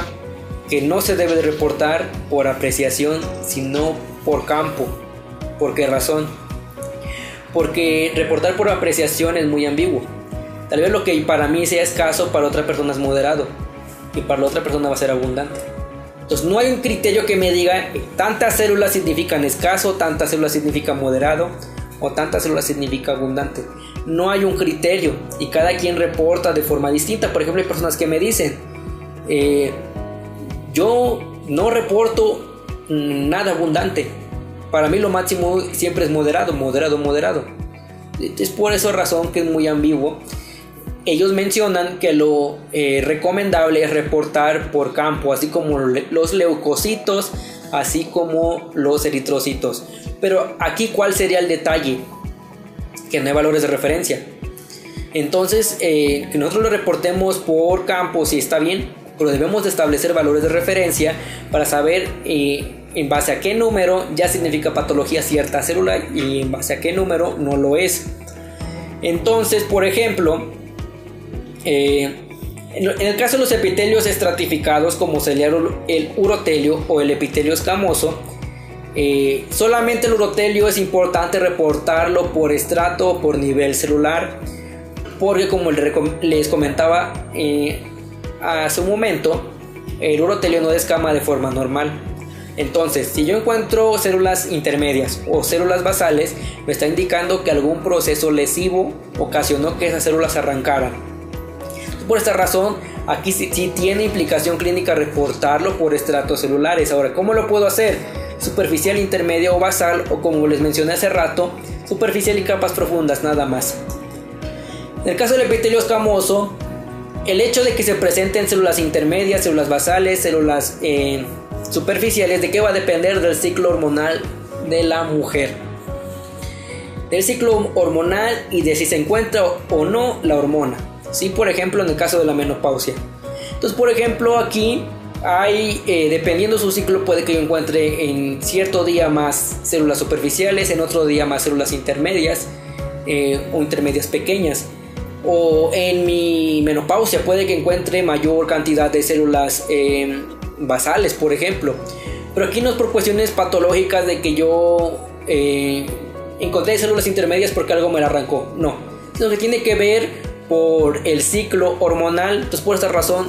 que no se debe de reportar por apreciación, sino por campo. ¿Por qué razón? Porque reportar por apreciación es muy ambiguo. Tal vez lo que para mí sea escaso, para otra persona es moderado, y para la otra persona va a ser abundante. Entonces no hay un criterio que me diga tantas células significan escaso, tantas células significan moderado o tantas células significa abundante. No hay un criterio y cada quien reporta de forma distinta. Por ejemplo, hay personas que me dicen yo no reporto nada abundante. Para mí lo máximo siempre es moderado. Es por esa razón que es muy ambiguo. Ellos mencionan que lo recomendable es reportar por campo, así como los leucocitos, así como los eritrocitos. Pero aquí, ¿cuál sería el detalle? Que no hay valores de referencia. Entonces, que nosotros lo reportemos por campo, sí está bien, pero debemos de establecer valores de referencia para saber en base a qué número ya significa patología cierta célula y en base a qué número no lo es. Entonces, por ejemplo, en el caso de los epitelios estratificados, como sería el urotelio o el epitelio escamoso, solamente el urotelio es importante reportarlo por estrato o por nivel celular, porque como les comentaba hace un momento, el urotelio no descama de forma normal. Entonces, si yo encuentro células intermedias o células basales, me está indicando que algún proceso lesivo ocasionó que esas células arrancaran. Por esta razón, aquí sí tiene implicación clínica reportarlo por estratos celulares. Ahora, ¿cómo lo puedo hacer? Superficial, intermedia o basal, o como les mencioné hace rato, superficial y capas profundas, nada más. En el caso del epitelio escamoso, el hecho de que se presenten células intermedias, células basales, células superficiales, ¿de qué va a depender? Del ciclo hormonal de la mujer. Del ciclo hormonal y de si se encuentra o no la hormona. Sí, por ejemplo, en el caso de la menopausia. Entonces, por ejemplo, aquí hay, dependiendo su ciclo, puede que yo encuentre en cierto día más células superficiales, en otro día más células intermedias o intermedias pequeñas. O en mi menopausia puede que encuentre mayor cantidad de células basales, por ejemplo. Pero aquí no es por cuestiones patológicas de que yo encontré células intermedias porque algo me la arrancó. No, sino que tiene que ver por el ciclo hormonal. Entonces, por esta razón,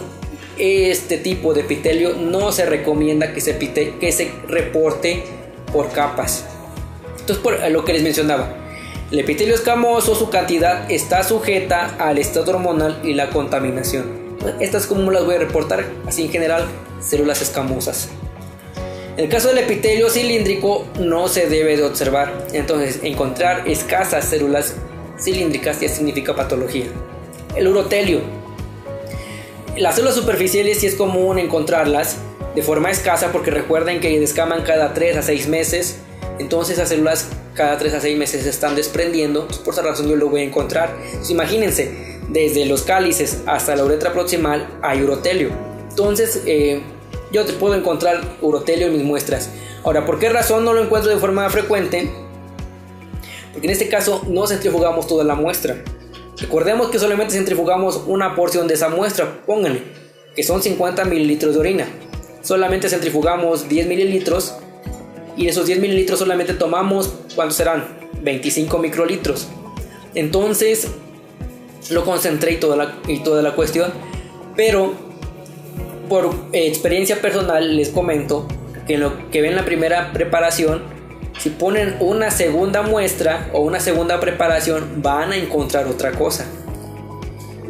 este tipo de epitelio no se recomienda que se reporte por capas. Entonces, por lo que les mencionaba, el epitelio escamoso, su cantidad está sujeta al estado hormonal y la contaminación. Estas, como las voy a reportar, así en general, células escamosas. En el caso del epitelio cilíndrico no se debe de observar. Entonces, encontrar escasas células cilíndricas ya significa patología. El urotelio, las células superficiales sí es común encontrarlas de forma escasa, porque recuerden que descaman cada 3 a 6 meses. Entonces esas células cada 3 a 6 meses se están desprendiendo. Por esa razón yo lo voy a encontrar. Entonces, imagínense, desde los cálices hasta la uretra proximal hay urotelio. Entonces yo te puedo encontrar urotelio en mis muestras. Ahora, ¿por qué razón no lo encuentro de forma frecuente? Porque en este caso no centrifugamos toda la muestra. Recordemos que solamente centrifugamos una porción de esa muestra, pónganle, que son 50 mililitros de orina. Solamente centrifugamos 10 mililitros y de esos 10 mililitros solamente tomamos, ¿cuántos serán? 25 microlitros. Entonces lo concentré y toda la cuestión, pero por experiencia personal les comento que en lo que ven la primera preparación, si ponen una segunda muestra o una segunda preparación, van a encontrar otra cosa.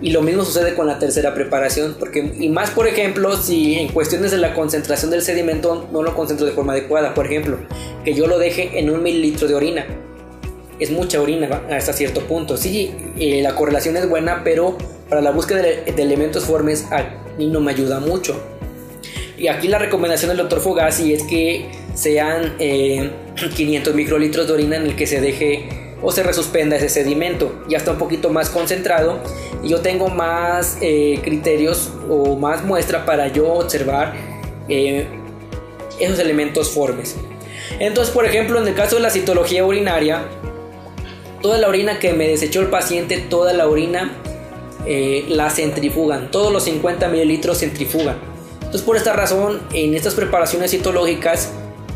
Y lo mismo sucede con la tercera preparación, y más por ejemplo si en cuestiones de la concentración del sedimento no lo concentro de forma adecuada. Por ejemplo, que yo lo deje en 1 mililitro de orina, es mucha orina hasta cierto punto. Sí, la correlación es buena, pero para la búsqueda de elementos formes a mí no me ayuda mucho. Y aquí la recomendación del Dr. Fogassi es que sean 500 microlitros de orina en el que se deje o se resuspenda ese sedimento. Ya está un poquito más concentrado y yo tengo más criterios o más muestra para yo observar esos elementos formes. Entonces, por ejemplo, en el caso de la citología urinaria, toda la orina que me desechó el paciente, toda la orina la centrifugan, todos los 50 mililitros centrifugan. Entonces, por esta razón, en estas preparaciones citológicas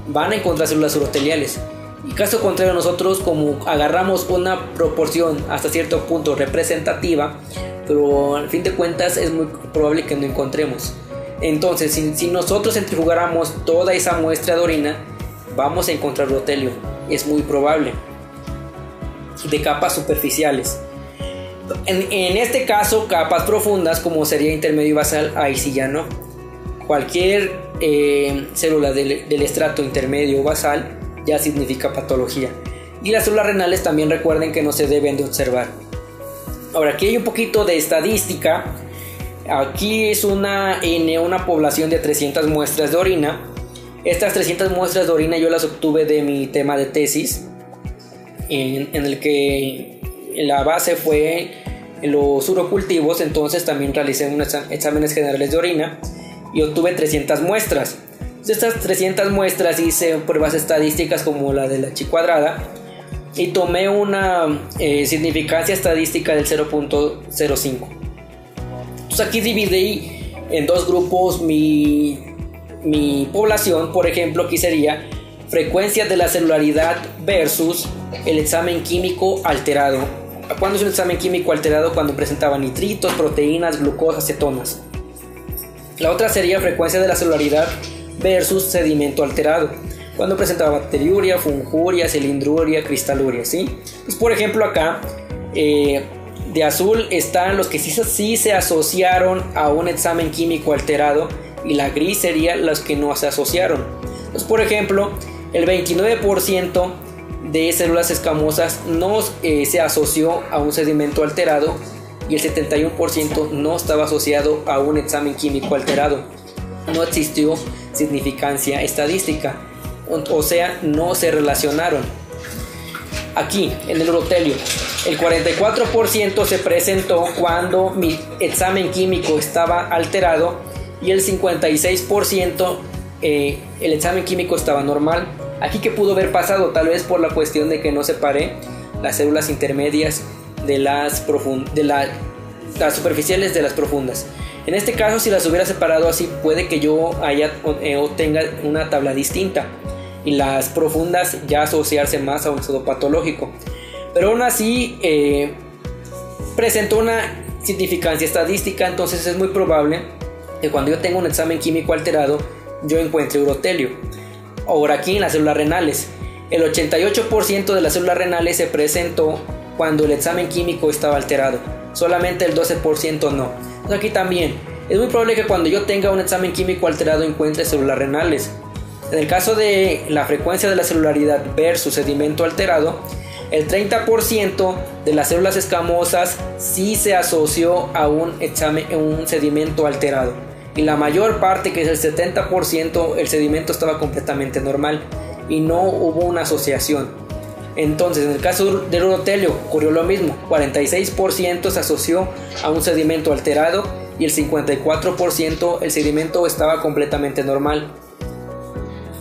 van a encontrar células uroteliales. Y caso contrario, nosotros como agarramos una proporción hasta cierto punto representativa, pero al fin de cuentas es muy probable que no encontremos. Entonces, si nosotros centrifugáramos toda esa muestra de orina, vamos a encontrar urotelio, es muy probable, de capas superficiales. En este caso, capas profundas como sería intermedio y basal, ahí sí ya no. Cualquier célula del estrato intermedio o basal ya significa patología. Y las células renales también recuerden que no se deben de observar. Ahora, aquí hay un poquito de estadística. Aquí es una población de 300 muestras de orina. Estas 300 muestras de orina yo las obtuve de mi tema de tesis, en el que la base fue los urocultivos. Entonces también realicé unos exámenes generales de orina y obtuve 300 muestras. De estas 300 muestras hice pruebas estadísticas como la de la chi cuadrada y tomé una significancia estadística del 0.05. Entonces aquí dividí en dos grupos mi población. Por ejemplo, aquí sería frecuencia de la celularidad versus el examen químico alterado. ¿Cuándo es un examen químico alterado? Cuando presentaba nitritos, proteínas, glucosa, cetonas. La otra sería frecuencia de la celularidad versus sedimento alterado, cuando presentaba bacteriuria, funguria, cilindruria, cristaluria, ¿sí? Pues por ejemplo acá de azul están los que sí se asociaron a un examen químico alterado, y la gris serían los que no se asociaron. Pues por ejemplo, el 29% de células escamosas no se asoció a un sedimento alterado y el 71% no estaba asociado a un examen químico alterado. No existió significancia estadística, o sea, no se relacionaron. Aquí en el urotelio, el 44% se presentó cuando mi examen químico estaba alterado y el 56% el examen químico estaba normal. Aquí, ¿qué pudo haber pasado? Tal vez por la cuestión de que no separé las células intermedias de las superficiales de las profundas. En este caso, si las hubiera separado así, puede que yo obtenga una tabla distinta y las profundas ya asociarse más a un estado patológico. Pero aún así presentó una significancia estadística. Entonces es muy probable que cuando yo tenga un examen químico alterado yo encuentre urotelio. Ahora, aquí en las células renales, el 88% de las células renales se presentó cuando el examen químico estaba alterado, solamente el 12% no. Entonces aquí también es muy probable que cuando yo tenga un examen químico alterado encuentre células renales. En el caso de la frecuencia de la celularidad versus sedimento alterado, el 30% de las células escamosas sí se asoció a un sedimento alterado, y la mayor parte, que es el 70%, el sedimento estaba completamente normal y no hubo una asociación. Entonces, en el caso del urotelio ocurrió lo mismo, 46% se asoció a un sedimento alterado y el 54% el sedimento estaba completamente normal.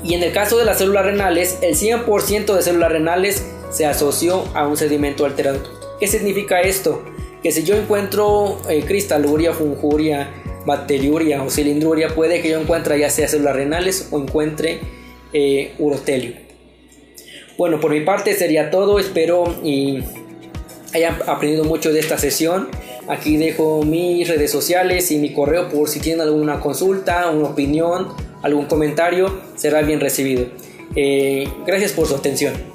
Y en el caso de las células renales, el 100% de células renales se asoció a un sedimento alterado. ¿Qué significa esto? Que si yo encuentro cristaluria, funguria, bacteriuria o cilindruria, puede que yo encuentre ya sea células renales o encuentre urotelio. Bueno, por mi parte sería todo. Espero y hayan aprendido mucho de esta sesión. Aquí dejo mis redes sociales y mi correo por si tienen alguna consulta, una opinión, algún comentario, será bien recibido. Gracias por su atención.